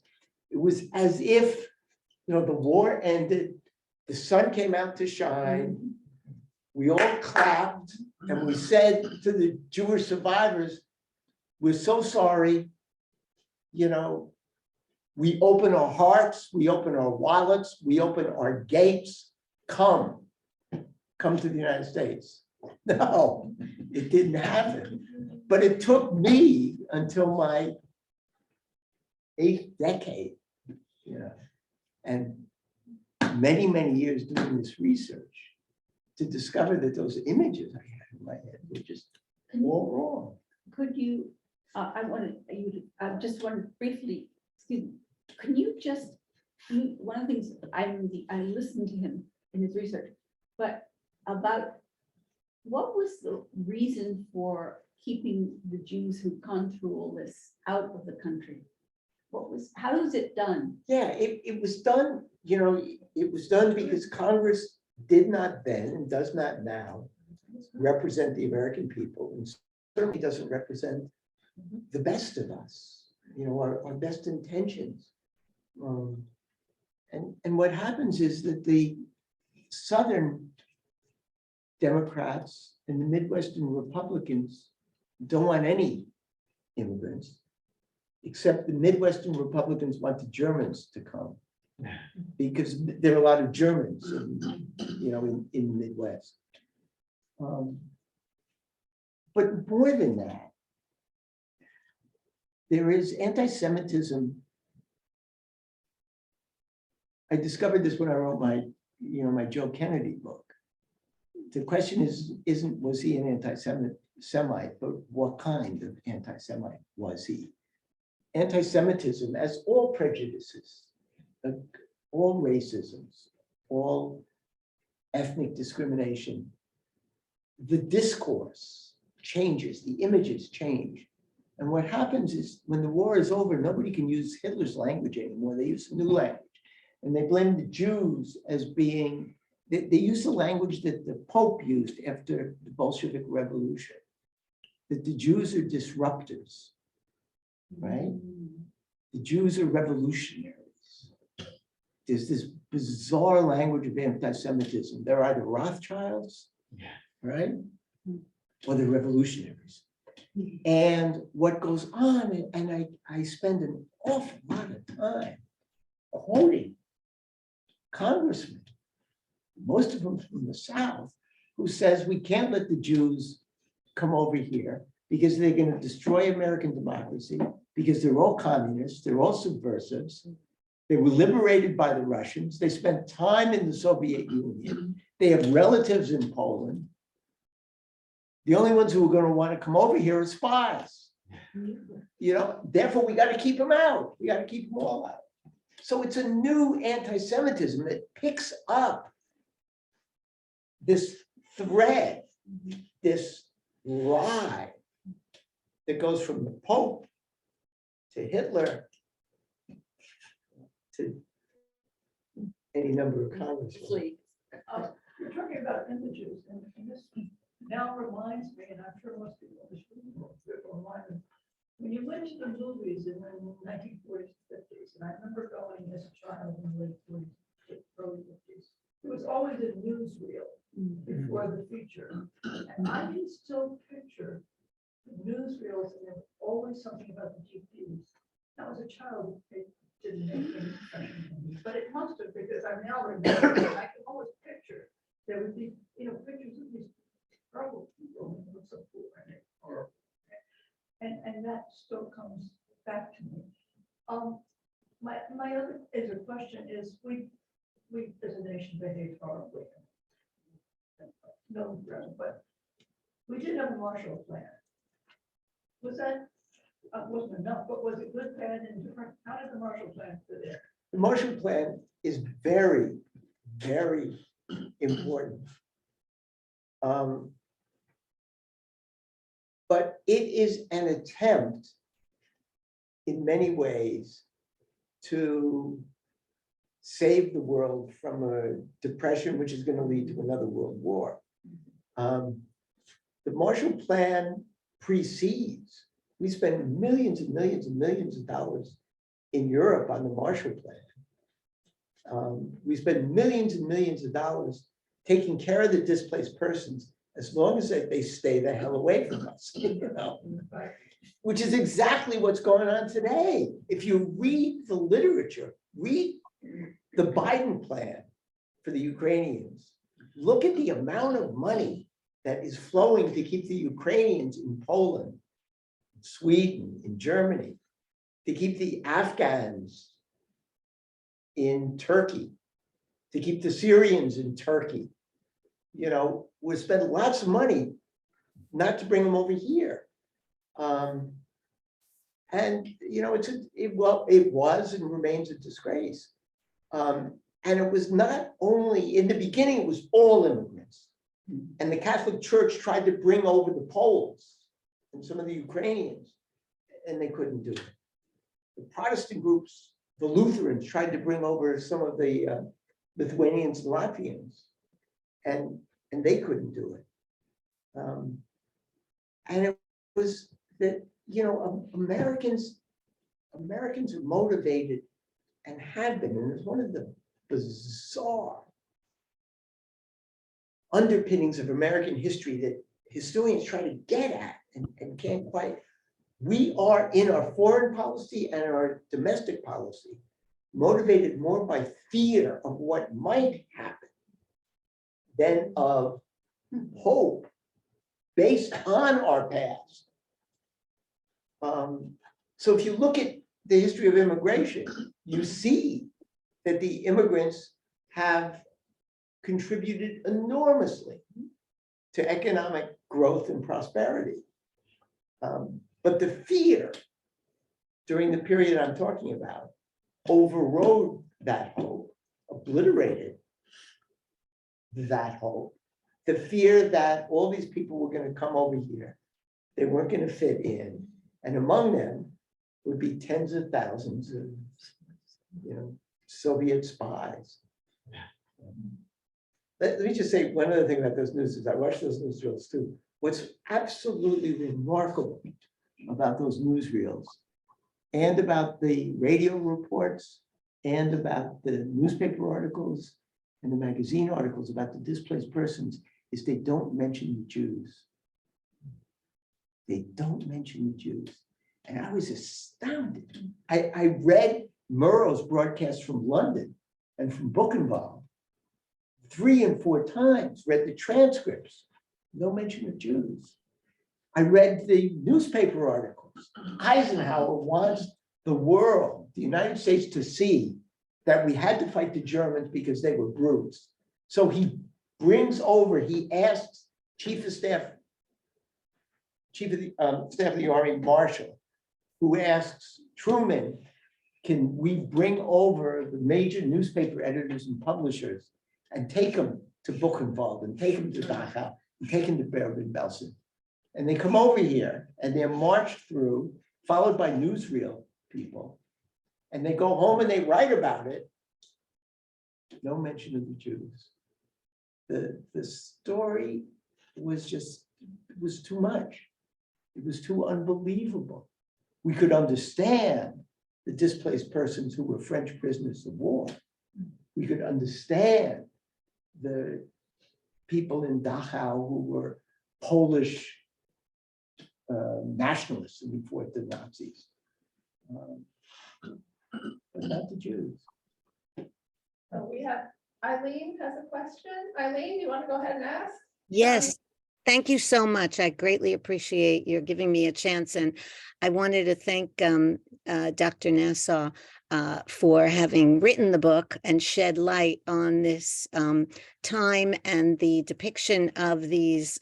It was as if, the war ended, the sun came out to shine, we all clapped, and we said to the Jewish survivors, we're so sorry, we open our hearts, we open our wallets, we open our gates, come to the United States. No, it didn't happen. But it took me until my 8th decade, and many, many years doing this research to discover that those images I had in my head were just all wrong. Could you, I just want to briefly, excuse me, can you just, one of the things I listened to him in his research, but about what was the reason for keeping the Jews who've gone through all this out of the country? How was it done? Yeah, it was done, it was done because Congress did not then and does not now represent the American people, and certainly doesn't represent the best of us, our best intentions. And what happens is that the Southern Democrats and the Midwestern Republicans don't want any immigrants, except the Midwestern Republicans want the Germans to come, because there are a lot of Germans in the Midwest. But more than that, there is anti-Semitism. I discovered this when I wrote my Joe Kennedy book. The question was he an anti-Semite, but what kind of anti-Semite was he? Anti-Semitism, as all prejudices, all racisms, all ethnic discrimination, the discourse changes, the images change. And what happens is when the war is over, nobody can use Hitler's language anymore. They use a new language. And they blame the Jews as being, they use the language that the Pope used after the Bolshevik Revolution, that the Jews are disruptors, right? The Jews are revolutionaries. There's this bizarre language of anti-Semitism. They're either Rothschilds, right? Or they're revolutionaries. and what goes on. And I spend an awful lot of time quoting congressmen, most of them from the South, who says we can't let the Jews come over here because they're going to destroy American democracy, because they're all communists, they're all subversives. They were liberated by the Russians. They spent time in the Soviet Union. They have relatives in Poland. The only ones who are going to want to come over here are spies. You know, therefore we got to keep them out. We got to keep them all out. So it's a new anti-Semitism that picks up this thread, this lie that goes from the Pope to Hitler to any number of congressmen. You're talking about images, and this now reminds me, and I'm sure most people in this room will remind them, when you went to the movies in the 1940s, 50s, and I remember going as a child in the late 40s, early 50s, it was always a newsreel before the feature. And I can still picture the newsreels, and there was always something about the GPs. Now, as a child, it didn't make any impression on me, but it must have, because I now remember, and I can always picture, there would be, pictures of these troubled people, and it looks so cool, and that still comes back to me. My other question is, we as a nation behaved horribly. No, but we did have a Marshall Plan. Was that, wasn't enough, but was it good, bad, and different? How did the Marshall Plan fit in? The Marshall Plan is very, very important. But it is an attempt in many ways to save the world from a depression, which is going to lead to another world war. The Marshall Plan precedes, we spend millions and millions and millions of dollars in Europe on the Marshall Plan. We spend millions and millions of dollars taking care of the displaced persons as long as they stay the hell away from us, which is exactly what's going on today. If you read the literature, read the Biden plan for the Ukrainians, look at the amount of money that is flowing to keep the Ukrainians in Poland, Sweden, in Germany, to keep the Afghans in Turkey, to keep the Syrians in Turkey. We spend lots of money not to bring them over here. And it was and remains a disgrace. And it was not only, in the beginning, it was all immigrants. And the Catholic Church tried to bring over the Poles and some of the Ukrainians, and they couldn't do it. The Protestant groups, the Lutherans, tried to bring over some of the Lithuanians and Latvians, and they couldn't do it. And it was that, Americans are motivated and have been, and it's one of the bizarre underpinnings of American history that historians try to get at and can't quite. We are, in our foreign policy and our domestic policy, motivated more by fear of what might happen than of hope based on our past. So if you look at the history of immigration, you see that the immigrants have contributed enormously to economic growth and prosperity. But the fear during the period I'm talking about overrode that hope, obliterated that hope. The fear that all these people were going to come over here, they weren't going to fit in, and among them would be tens of thousands of, Soviet spies. Let me just say one other thing about those newsreels. I watched those newsreels too. What's absolutely remarkable about those newsreels and about the radio reports and about the newspaper articles and the magazine articles about the displaced persons is they don't mention the Jews. They don't mention the Jews. And I was astounded. I read Murrow's broadcast from London and from Buchenwald 3 and 4 times, read the transcripts, no mention of Jews. I read the newspaper articles. Eisenhower wants the world, the United States, to see that we had to fight the Germans because they were brutes. So he brings over, he asks Chief of Staff of the Army Marshal, who asks Truman, can we bring over the major newspaper editors and publishers and take them to Buchenwald and take them to Dachau and take them to Bergen-Belsen? And they come over here and they're marched through, followed by newsreel people. And they go home and they write about it. No mention of the Jews. The story was just, it was too much. It was too unbelievable. We could understand the displaced persons who were French prisoners of war. We could understand the people in Dachau who were Polish nationalists and who fought the Nazis. But not the Jews. We have, Eileen has a question. Eileen, you want to go ahead and ask? Yes, thank you so much. I greatly appreciate your giving me a chance. And I wanted to thank Dr. Nasaw for having written the book and shed light on this time and the depiction of these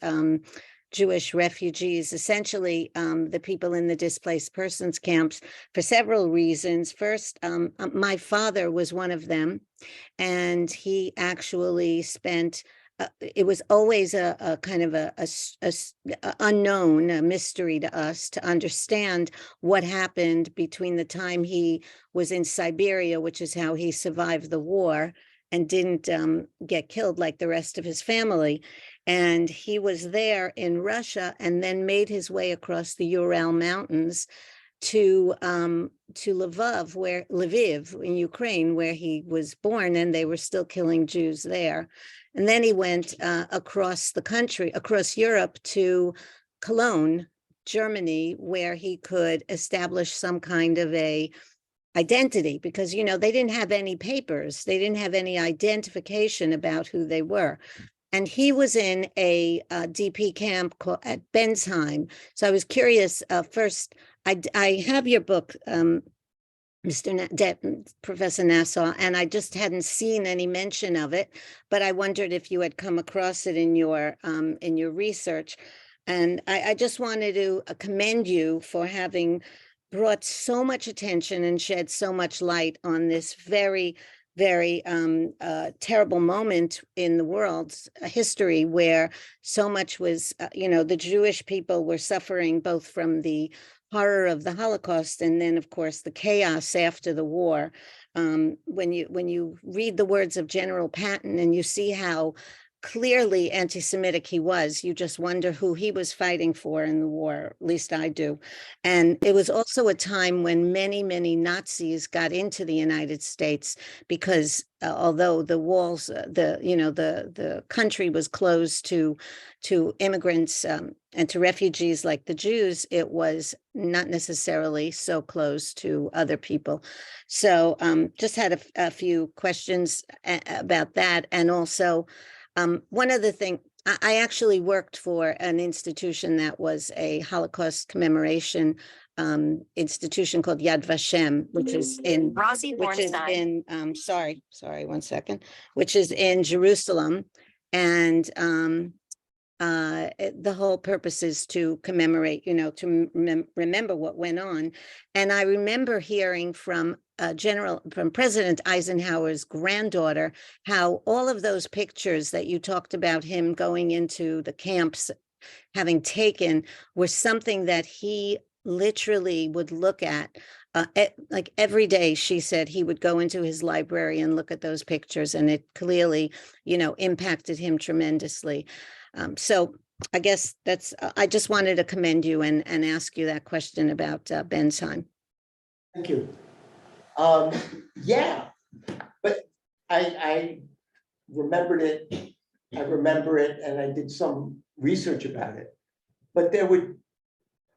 Jewish refugees, essentially the people in the displaced persons camps, for several reasons. First, my father was one of them, and he actually spent it was always a kind of a unknown, a mystery to us to understand what happened between the time he was in Siberia, which is how he survived the war and didn't get killed like the rest of his family. And he was there in Russia and then made his way across the Ural Mountains to Lviv in Ukraine, where he was born, and they were still killing Jews there. And then he went across the country, across Europe to Cologne, Germany, where he could establish some kind of a identity, because, you know, they didn't have any papers. They didn't have any identification about who they were. And he was in a DP camp at Bensheim. So I was curious, first, I have your book, Professor Nasaw, and I just hadn't seen any mention of it, but I wondered if you had come across it in your research. And I just wanted to commend you for having brought so much attention and shed so much light on this very, very terrible moment in the world's history, where so much was, the Jewish people were suffering both from the horror of the Holocaust and then, of course, the chaos after the war. When you read the words of General Patton and you see how clearly anti-Semitic he was, you just wonder who he was fighting for in the war. At least I do. And it was also a time when many, many Nazis got into the United States, because although the walls, the country was closed to immigrants and to refugees like the Jews, it was not necessarily so close to other people. So just had a few questions about that. And also, one other thing, I actually worked for an institution that was a Holocaust commemoration institution called Yad Vashem, which is in, which is in Jerusalem. And the whole purpose is to commemorate, to remember what went on. And I remember hearing from President Eisenhower's granddaughter, how all of those pictures that you talked about him going into the camps, having taken, were something that he literally would look at. Like every day, she said he would go into his library and look at those pictures, and it clearly, impacted him tremendously. So I guess I just wanted to commend you and ask you that question about Bensheim. Thank you. Yeah, but I remembered it. I remember it, and I did some research about it. But there were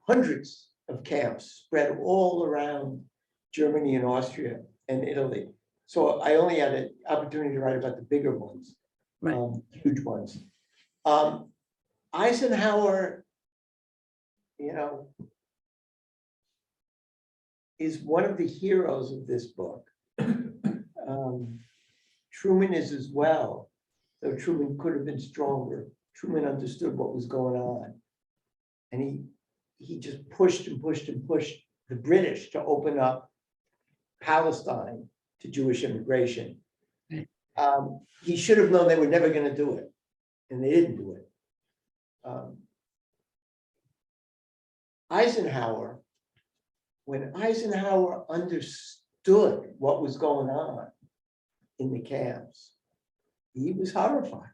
hundreds of camps spread all around Germany and Austria and Italy. So I only had an opportunity to write about the bigger ones, Right. huge ones. Eisenhower, is one of the heroes of this book. Truman is as well, though Truman could have been stronger. Truman understood what was going on. And he just pushed and pushed and pushed the British to open up Palestine to Jewish immigration. Right. He should have known they were never going to do it, and they didn't do it. Eisenhower, when Eisenhower understood what was going on in the camps, he was horrified.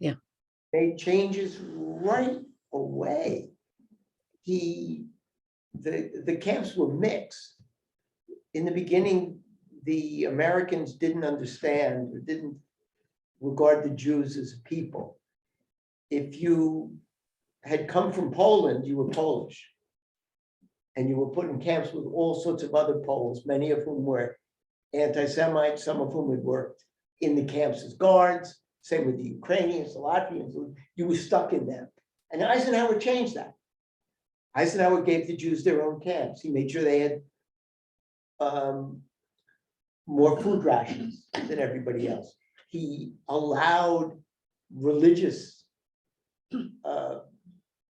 Yeah. Made changes right away. The camps were mixed. In the beginning, the Americans didn't understand or didn't regard the Jews as a people. If you had come from Poland, you were Polish. And you were put in camps with all sorts of other Poles, many of whom were anti-Semites, some of whom had worked in the camps as guards, same with the Ukrainians, the Latvians, you were stuck in them. And Eisenhower changed that. Eisenhower gave the Jews their own camps. He made sure they had more food rations than everybody else. He allowed religious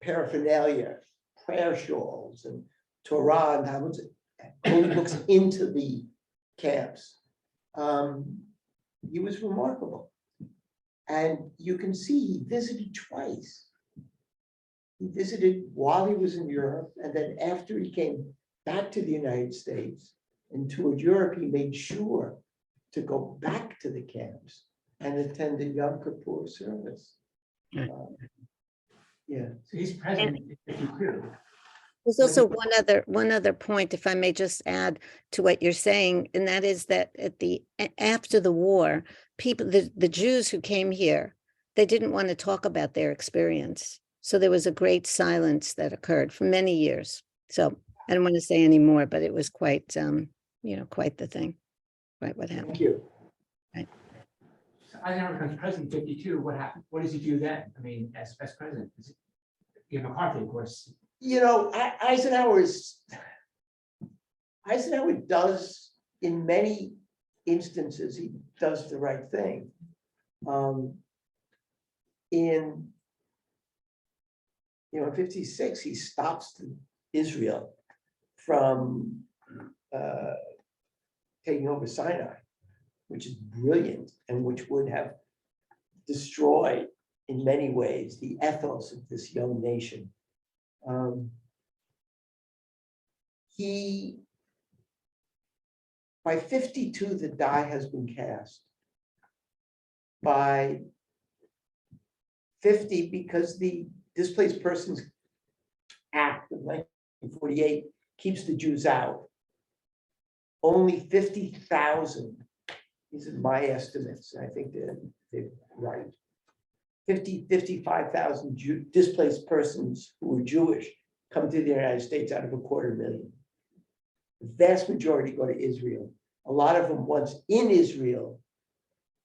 paraphernalia, prayer shawls and Torah and holy books into the camps. He was remarkable. And you can see he visited twice. He visited while he was in Europe, and then after he came back to the United States and toured Europe, he made sure to go back to the camps and attend the Yom Kippur service. Yeah. So he's president in 52. There's also one other point, if I may just add to what you're saying, and that is that after the war, the Jews who came here, they didn't want to talk about their experience. So there was a great silence that occurred for many years. So I don't want to say any more, but it was quite, quite the thing, quite what happened. Thank you. So Eisenhower becomes president in 52. What happened? What does he do then? I mean, as president, you have McCarthy, of course. Eisenhower does, in many instances, he does the right thing. In 56, he stops Israel from taking over Sinai, which is brilliant and which would have destroyed, in many ways, the ethos of this young nation. By 52, the die has been cast. By 50, because the Displaced Persons Act of 1948 keeps the Jews out, only 50,000, these are my estimates, I think they're right, 55,000 displaced persons who were Jewish come to the United States out of 250,000. The vast majority go to Israel. A lot of them, once in Israel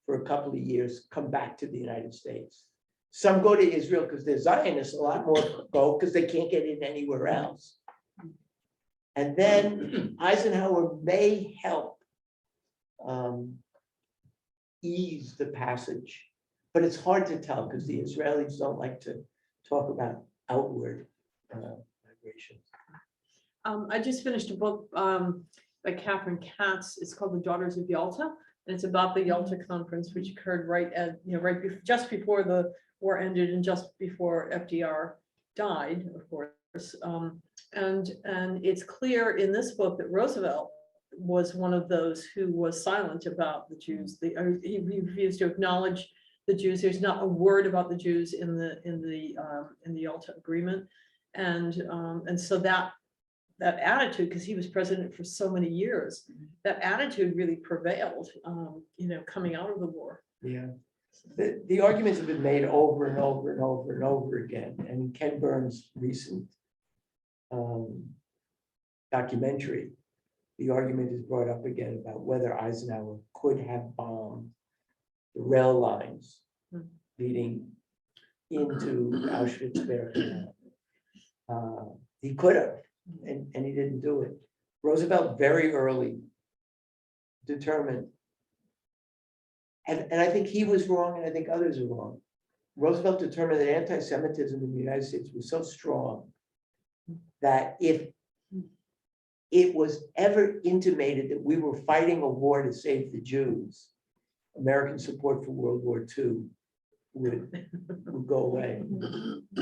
for a couple of years, come back to the United States. Some go to Israel because they're Zionists, a lot more go because they can't get in anywhere else. And then Eisenhower may help ease the passage, but it's hard to tell because the Israelis don't like to talk about outward migration. I just finished a book by Catherine Katz. It's called The Daughters of Yalta, and it's about the Yalta Conference, which occurred just before the war ended and just before FDR died, of course. And it's clear in this book that Roosevelt was one of those who was silent about the Jews. He refused to acknowledge the Jews. There's not a word about the Jews in the Yalta Agreement, and so that attitude, because he was president for so many years, that attitude really prevailed, coming out of the war. Yeah. The arguments have been made over and over and over and over again. And Ken Burns' recent documentary, the argument is brought up again about whether Eisenhower could have bombed the rail lines leading into Auschwitz-Birkenau. He could have, and he didn't do it. Roosevelt very early determined, and I think he was wrong, and I think others are wrong. Roosevelt determined that anti-Semitism in the United States was so strong that if it was ever intimated that we were fighting a war to save the Jews, American support for World War II would go away.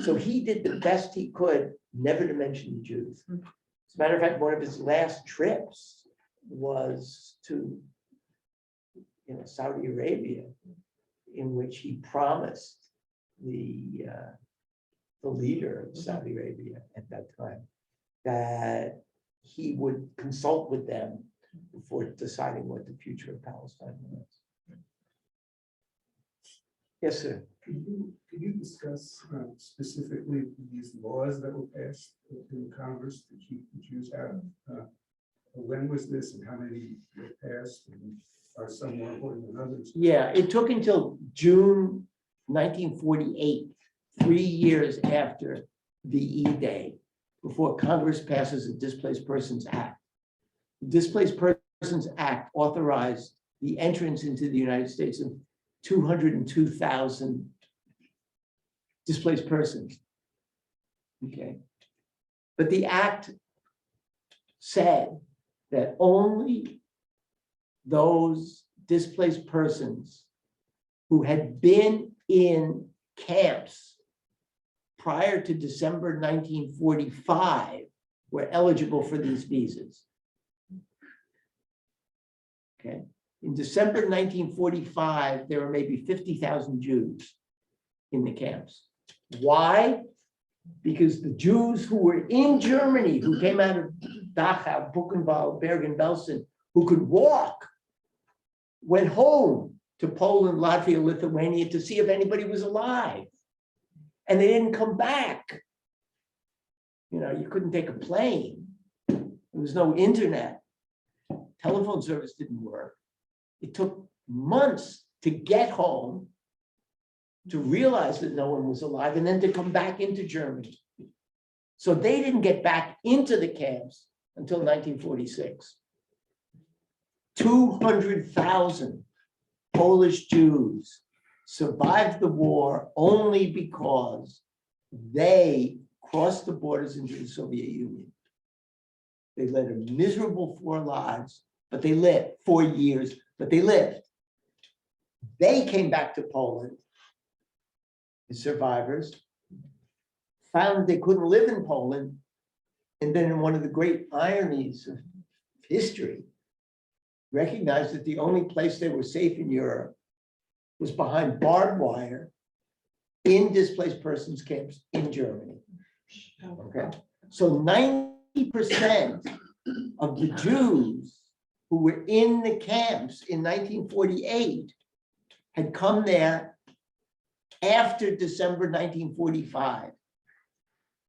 So he did the best he could never to mention the Jews. As a matter of fact, one of his last trips was to Saudi Arabia, in which he promised the leader of Saudi Arabia at that time that he would consult with them before deciding what the future of Palestine was. Yes, sir. Could you discuss specifically these laws that were passed in Congress to keep the Jews out? When was this and how many were passed, and are some more important than others? Yeah, it took until June 1948, 3 years after the E-Day, before Congress passes the Displaced Persons Act. The Displaced Persons Act authorized the entrance into the United States of 202,000 displaced persons. Okay. But the act said that only those displaced persons who had been in camps prior to December 1945 were eligible for these visas. Okay. In December 1945, there were maybe 50,000 Jews in the camps. Why? Because the Jews who were in Germany, who came out of Dachau, Buchenwald, Bergen-Belsen, who could walk, went home to Poland, Latvia, Lithuania to see if anybody was alive. And they didn't come back. You couldn't take a plane. There was no internet. Telephone service didn't work. It took months to get home, to realize that no one was alive, and then to come back into Germany. So they didn't get back into the camps until 1946. 200,000 Polish Jews survived the war only because they crossed the borders into the Soviet Union. They led a miserable 4 lives, but they lived 4 years, but they lived. They came back to Poland, the survivors, found they couldn't live in Poland, and then in one of the great ironies of history, recognized that the only place they were safe in Europe was behind barbed wire in displaced persons camps in Germany. Okay, so 90% of the Jews who were in the camps in 1948 had come there after December 1945,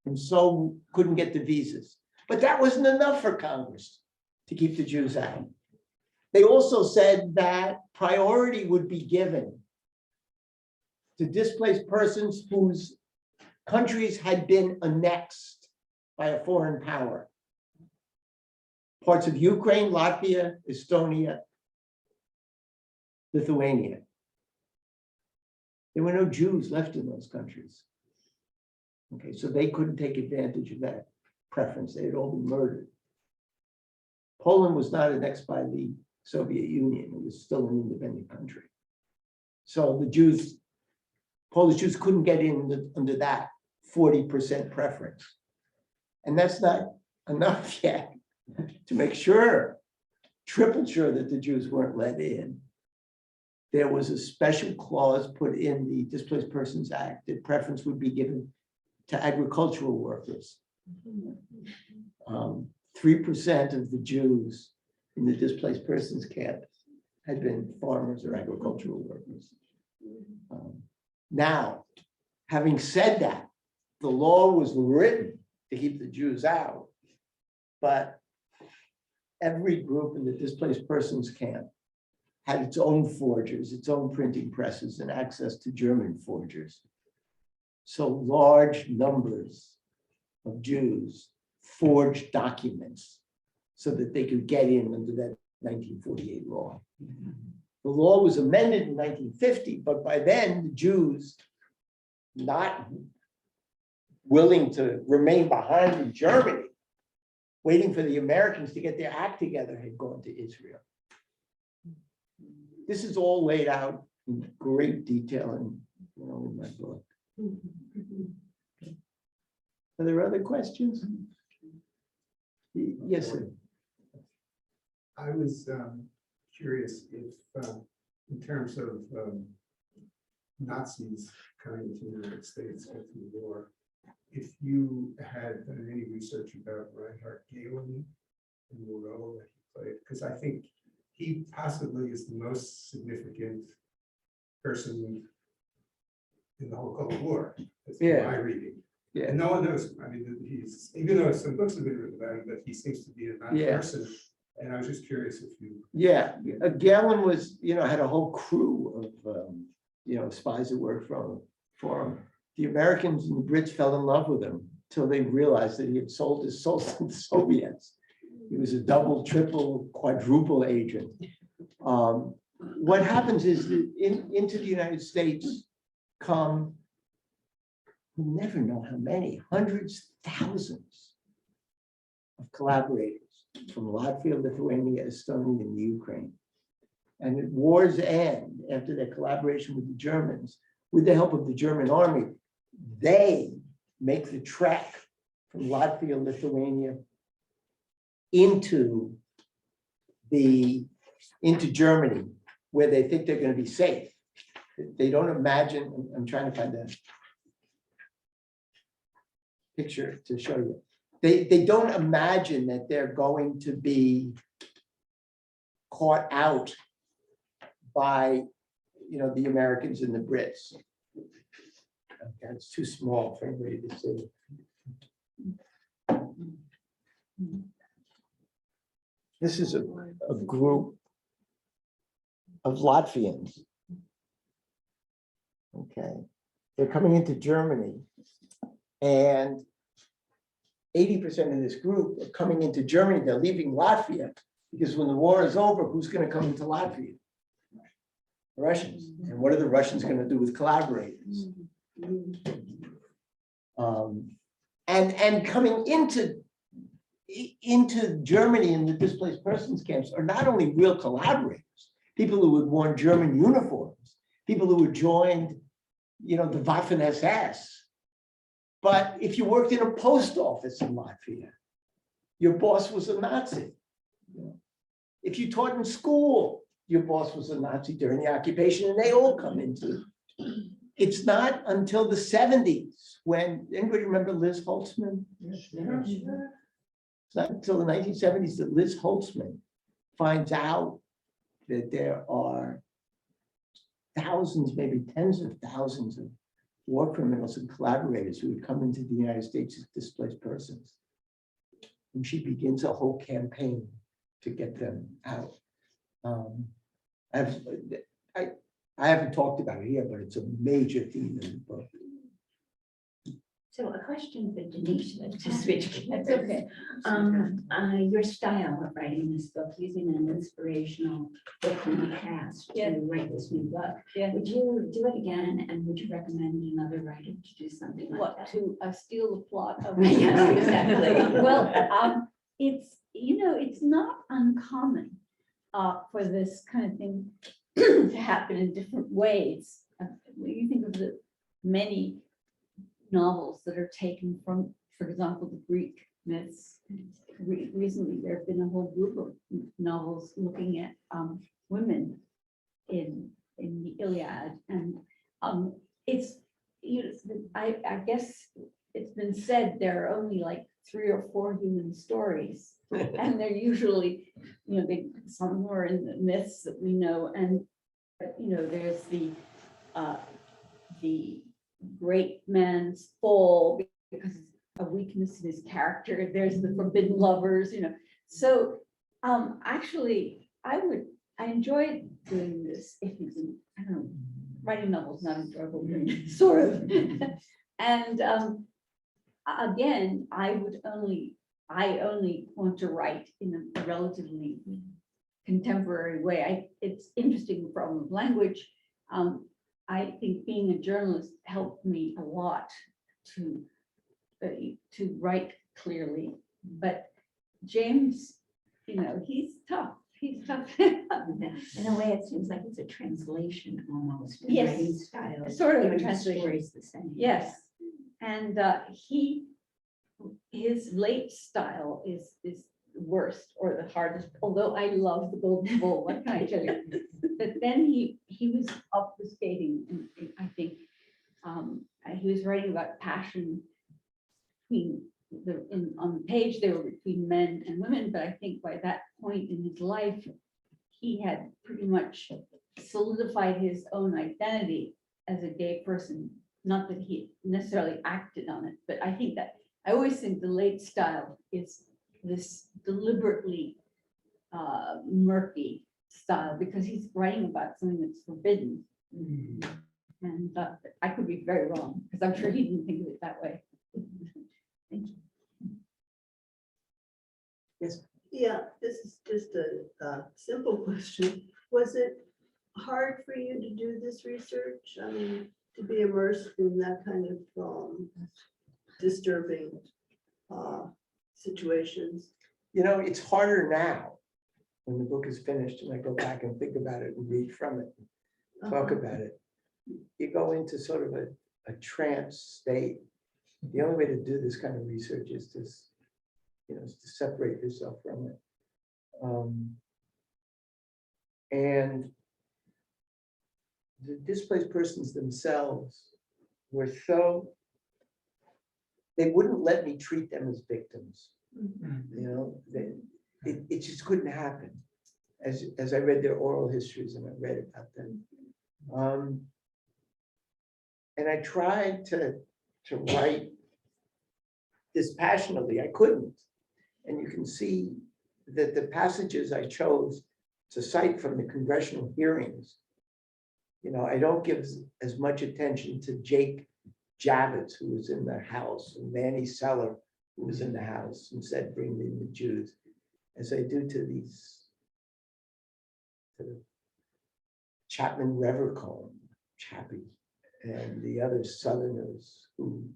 and so couldn't get the visas. But that wasn't enough for Congress to keep the Jews out. They also said that priority would be given to displaced persons whose countries had been annexed by a foreign power. Parts of Ukraine, Latvia, Estonia, Lithuania. There were no Jews left in those countries. Okay, so they couldn't take advantage of that preference. They had all been murdered. Poland was not annexed by the Soviet Union. It was still an independent country. So the Jews, Polish Jews couldn't get in under that 40% preference. And that's not enough yet to make sure, triple sure that the Jews weren't let in. There was a special clause put in the Displaced Persons Act that preference would be given to agricultural workers. 3% of the Jews in the displaced persons camp had been farmers or agricultural workers. Now, having said that, the law was written to keep the Jews out. but every group in the displaced persons camp had its own forgers, its own printing presses, and access to German forgers. So large numbers of Jews forged documents so that they could get in under that 1948 law. The law was amended in 1950, but by then the Jews, not willing to remain behind in Germany, waiting for the Americans to get their act together, had gone to Israel. This is all laid out in great detail in my book. Are there other questions? Yes, sir. I was curious if, in terms of Nazis coming to the United States after the war, if you had done any research about Reinhard Gehlen and the role that he played, because I think he possibly is the most significant person in the whole Cold War. That's my reading. Yeah. And no one knows him. I mean, he's, even though some books have been written about him, but he seems to be a non-person. And I was just curious if you. Yeah, Galen was, had a whole crew of, spies that worked for him. The Americans and the Brits fell in love with him until they realized that he had sold his soul to the Soviets. He was a double, triple, quadruple agent. What happens is that into the United States come, you never know how many, hundreds, thousands of collaborators from Latvia, Lithuania, Estonia, and the Ukraine. And at war's end, after their collaboration with the Germans, with the help of the German army, they make the trek from Latvia, Lithuania into Germany, where they think they're going to be safe. They don't imagine, I'm trying to find a picture to show you. They don't imagine that they're going to be caught out by, the Americans and the Brits. Okay, it's too small for anybody to see. This is a group of Latvians. Okay, they're coming into Germany, and 80% of this group are coming into Germany. They're leaving Latvia because when the war is over, who's going to come into Latvia? The Russians. And what are the Russians going to do with collaborators? And coming into Germany in the displaced persons camps are not only real collaborators, people who had worn German uniforms, people who had joined, the Waffen SS. But if you worked in a post office in Latvia, your boss was a Nazi. If you taught in school, your boss was a Nazi during the occupation, and they all come into it. It's not until the 70s when, anybody remember Liz Holtzman? It's not until the 1970s that Liz Holtzman finds out that there are thousands, maybe tens of thousands of war criminals and collaborators who would come into the United States as displaced persons. And she begins a whole campaign to get them out. I haven't talked about it here, but it's a major theme in the book. So a question for Denise, to switch. That's okay. Your style of writing this book, using an inspirational book from the past to write this new book. Yeah. Would you do it again, and would you recommend another writer to do something like What, that? to steal the plot of? Yes, exactly. Well, it's, it's not uncommon for this kind of thing to happen in different ways. When you think of the many novels that are taken from, for example, the Greek myths. Recently, there have been a whole group of novels looking at women in the Iliad, and it's, I guess it's been said there are only like 3 or 4 human stories, and they're usually, some are in the myths that we know, and there's the great man's fall because a weakness in his character. There's the forbidden lovers, you know. So actually, I enjoyed doing this if you can, I don't know, writing novels not enjoyable, but sort of. And again, I only want to write in a relatively contemporary way. It's interesting, the problem of language. I think being a journalist helped me a lot to write clearly. But James, you know, he's tough. He's tough. In a way, it seems like it's a translation almost. in Yes, writing style. sort of a Even the translation. story's the same. Yes, and his late style is the worst or the hardest, although I love the Golden Bowl, what can I tell you? But then he was obfuscating, and I think he was writing about passion between on the page they were between men and women, but I think by that point in his life, he had pretty much solidified his own identity as a gay person. Not that he necessarily acted on it, but I think that I always think the late style is this deliberately murky style because he's writing about something that's forbidden. And I could be very wrong because I'm sure he didn't think of it that way. Thank you. Yes. Yeah, this is just a simple question. Was it hard for you to do this research? I mean, to be immersed in that kind of disturbing situations? You know, it's harder now when the book is finished and I go back and think about it and read from it, and talk about it. You go into sort of a trance state. The only way to do this kind of research is to, you know, is to separate yourself from it. And the displaced persons themselves were so, they wouldn't let me treat them as victims. You know, it just couldn't happen. As I read their oral histories and I read about them. And I tried to write dispassionately, I couldn't. And you can see that the passages I chose to cite from the congressional hearings, you know, I don't give as much attention to Jake Javits, who was in the House, and Manny Seller, who was in the House and said, bring in the Jews, as I do to these Chapman Revercombe, Chappie, and the other Southerners who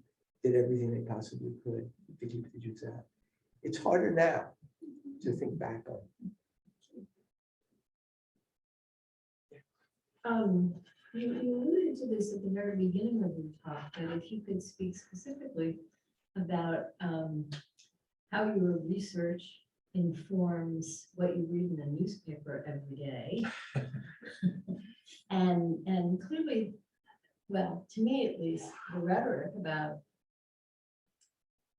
did everything they possibly could to keep the Jews out. It's harder now to think back on. You alluded to this at the very beginning of your talk, and if you could speak specifically about how your research informs what you read in the newspaper every day. And clearly, well, to me at least, the rhetoric about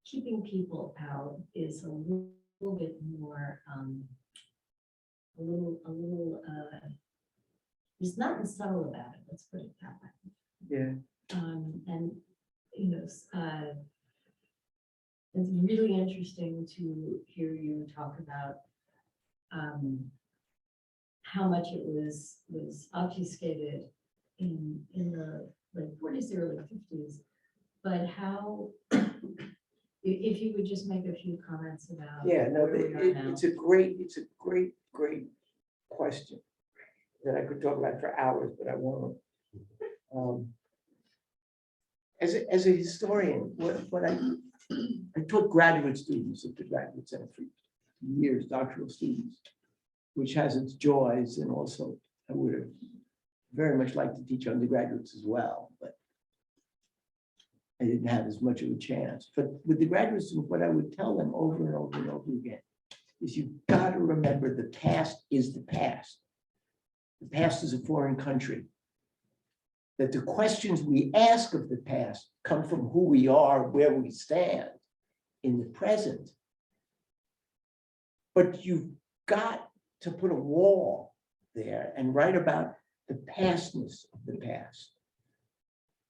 keeping people out is a little bit more, there's nothing subtle about it, let's put it that way. Yeah. And, you know, it's really interesting to hear you talk about how much it was obfuscated in the late 40s, early 50s, but how, if you would just make a few comments about. Yeah, no, where we are now. it's a great question that I could talk about for hours, but I won't. As a historian, when I taught graduate students at the Graduate Center for years, doctoral students, which has its joys, and also I would have very much liked to teach undergraduates as well, but I didn't have as much of a chance. But with the graduate students, what I would tell them over and over and over again is you've got to remember the past is the past. The past is a foreign country. That the questions we ask of the past come from who we are, where we stand in the present. But you've got to put a wall there and write about the pastness of the past,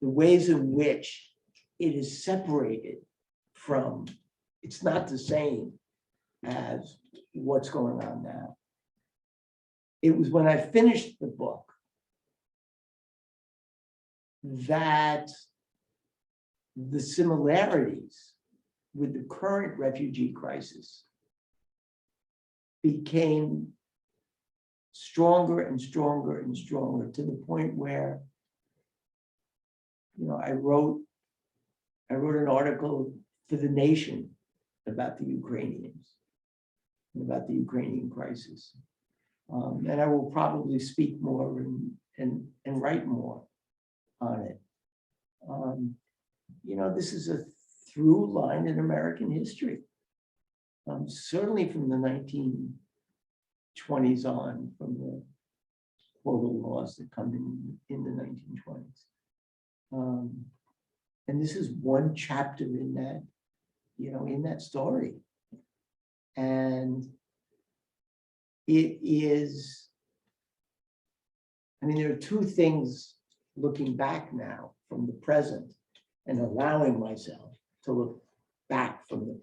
the ways in which it is separated from, it's not the same as what's going on now. It was when I finished the book that the similarities with the current refugee crisis became stronger and stronger and stronger, to the point where, you know, I wrote an article for The Nation about the Ukrainians, about the Ukrainian crisis. And I will probably speak more and write more on it. You know, this is a through line in American history. Certainly from the 1920s on, from the quota laws that come in the 1920s. And this is one chapter in that, you know, in that story. And it is, I mean, there are two things looking back now from the present and allowing myself to look back from the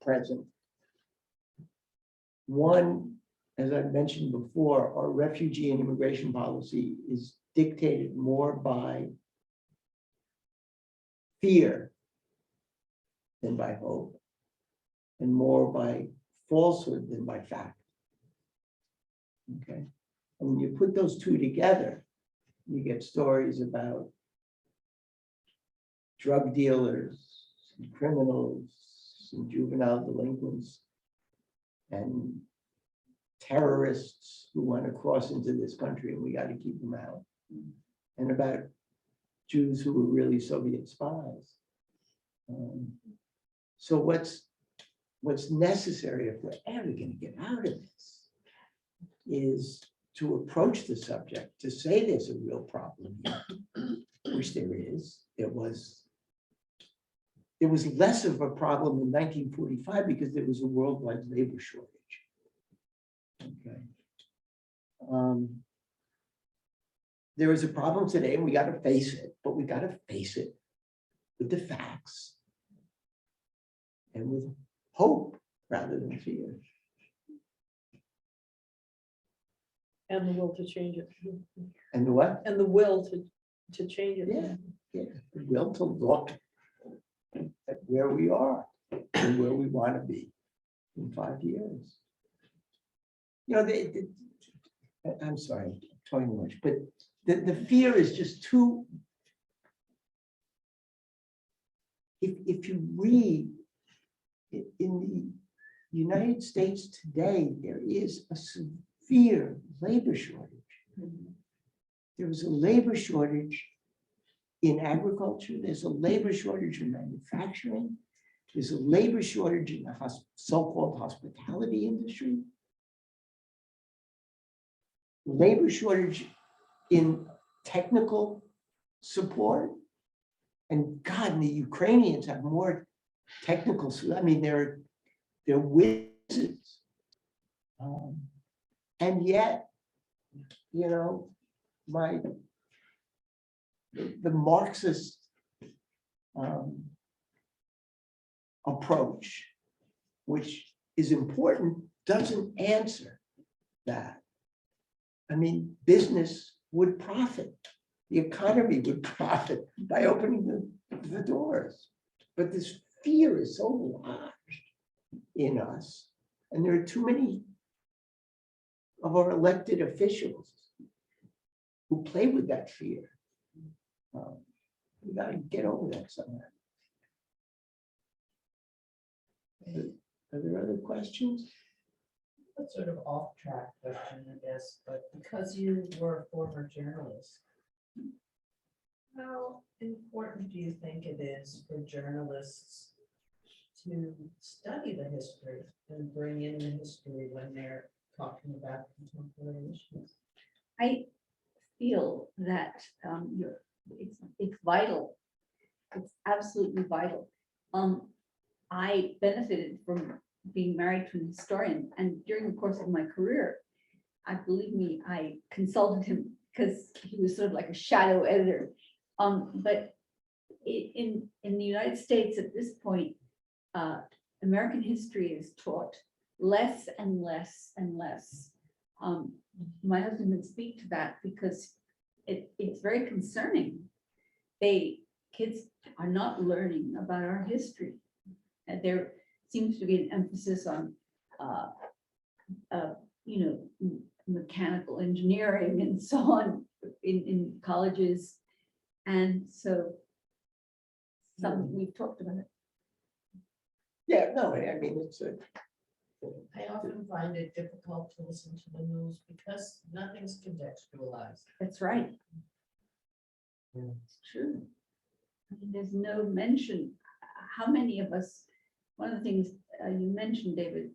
present. One, as I mentioned before, our refugee and immigration policy is dictated more by fear than by hope, and more by falsehood than by fact. Okay, and when you put those two together, you get stories about drug dealers, some criminals, some juvenile delinquents, and terrorists who want to cross into this country, and we got to keep them out, and about Jews who were really Soviet spies. So what's necessary, if we're ever going to get out of this, is to approach the subject, to say there's a real problem here, which there is. It was less of a problem in 1945 because there was a worldwide labor shortage. Okay. There is a problem today, and we got to face it, but we got to face it with the facts and with hope rather than fear. And the will to change it. And the what? And the will to change it. Yeah, the will to look at where we are and where we want to be in 5 years. You know, I'm sorry, I'm talking too much, but the fear is just too. If you read in the United States today, there is a severe labor shortage. There is a labor shortage in agriculture. There's a labor shortage in manufacturing. There's a labor shortage in the so-called hospitality industry. Labor shortage in technical support. And God, the Ukrainians have more technical, I mean, they're wizards. And yet, you know, the Marxist approach, which is important, doesn't answer that. I mean, business would profit. The economy would profit by opening the doors. But this fear is so lodged in us, and there are too many of our elected officials who play with that fear. We got to get over that somehow. Are there other questions? A sort of off-track question, I guess, but because you were a former journalist, how important do you think it is for journalists to study the history and bring in the history when they're talking about contemporary issues? I feel that it's vital. It's absolutely vital. I benefited from being married to an historian, and during the course of my career, I consulted him because he was sort of like a shadow editor. But in the United States at this point, American history is taught less and less and less. My husband can speak to that because it's very concerning. Kids are not learning about our history. And there seems to be an emphasis on, mechanical engineering and so on in colleges. And so we've talked about it. Yeah, no, I mean, it's a. I often find it difficult to listen to the news because nothing's contextualized. That's right. Yeah. It's true. I mean, there's no mention. How many of us, one of the things you mentioned, David,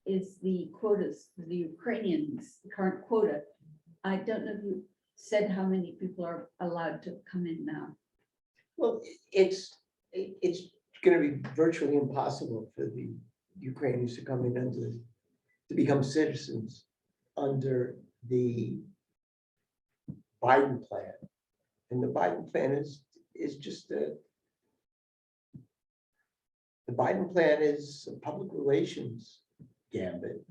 is the quotas, the Ukrainians, the current quota. I don't know if you said how many people are allowed to come in now. Well, it's going to be virtually impossible for the Ukrainians to come in to become citizens under the Biden plan. And the Biden plan is just the Biden plan is a public relations gambit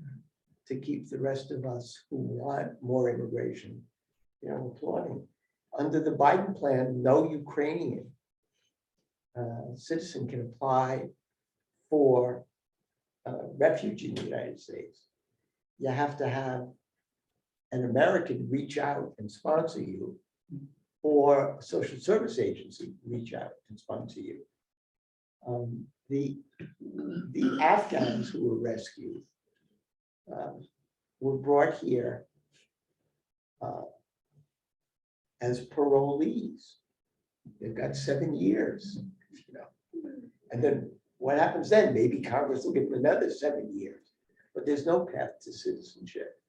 to keep the rest of us who want more immigration, applauding. Under the Biden plan, no Ukrainian citizen can apply for refuge in the United States. You have to have an American reach out and sponsor you, or a social service agency reach out and sponsor you. The Afghans who were rescued were brought here as parolees. They've got 7 years, and then what happens then? Maybe Congress will give them another 7 years, but there's no path to citizenship.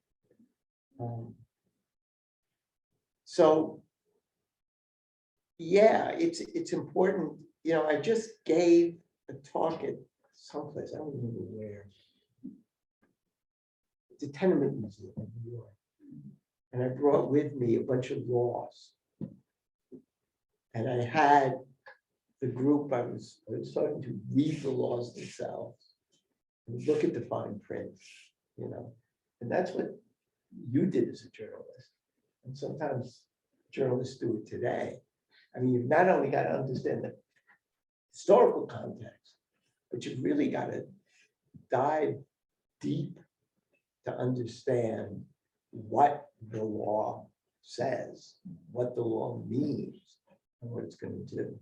So, yeah, it's important. I just gave a talk at someplace, I don't remember where. The Tenement Museum in New York. And I brought with me a bunch of laws. And I had the group I was starting to read the laws themselves and look at the fine print, and that's what you did as a journalist. And sometimes journalists do it today. I mean, you've not only got to understand the historical context, but you've really got to dive deep to understand what the law says, what the law means, and what it's going to do.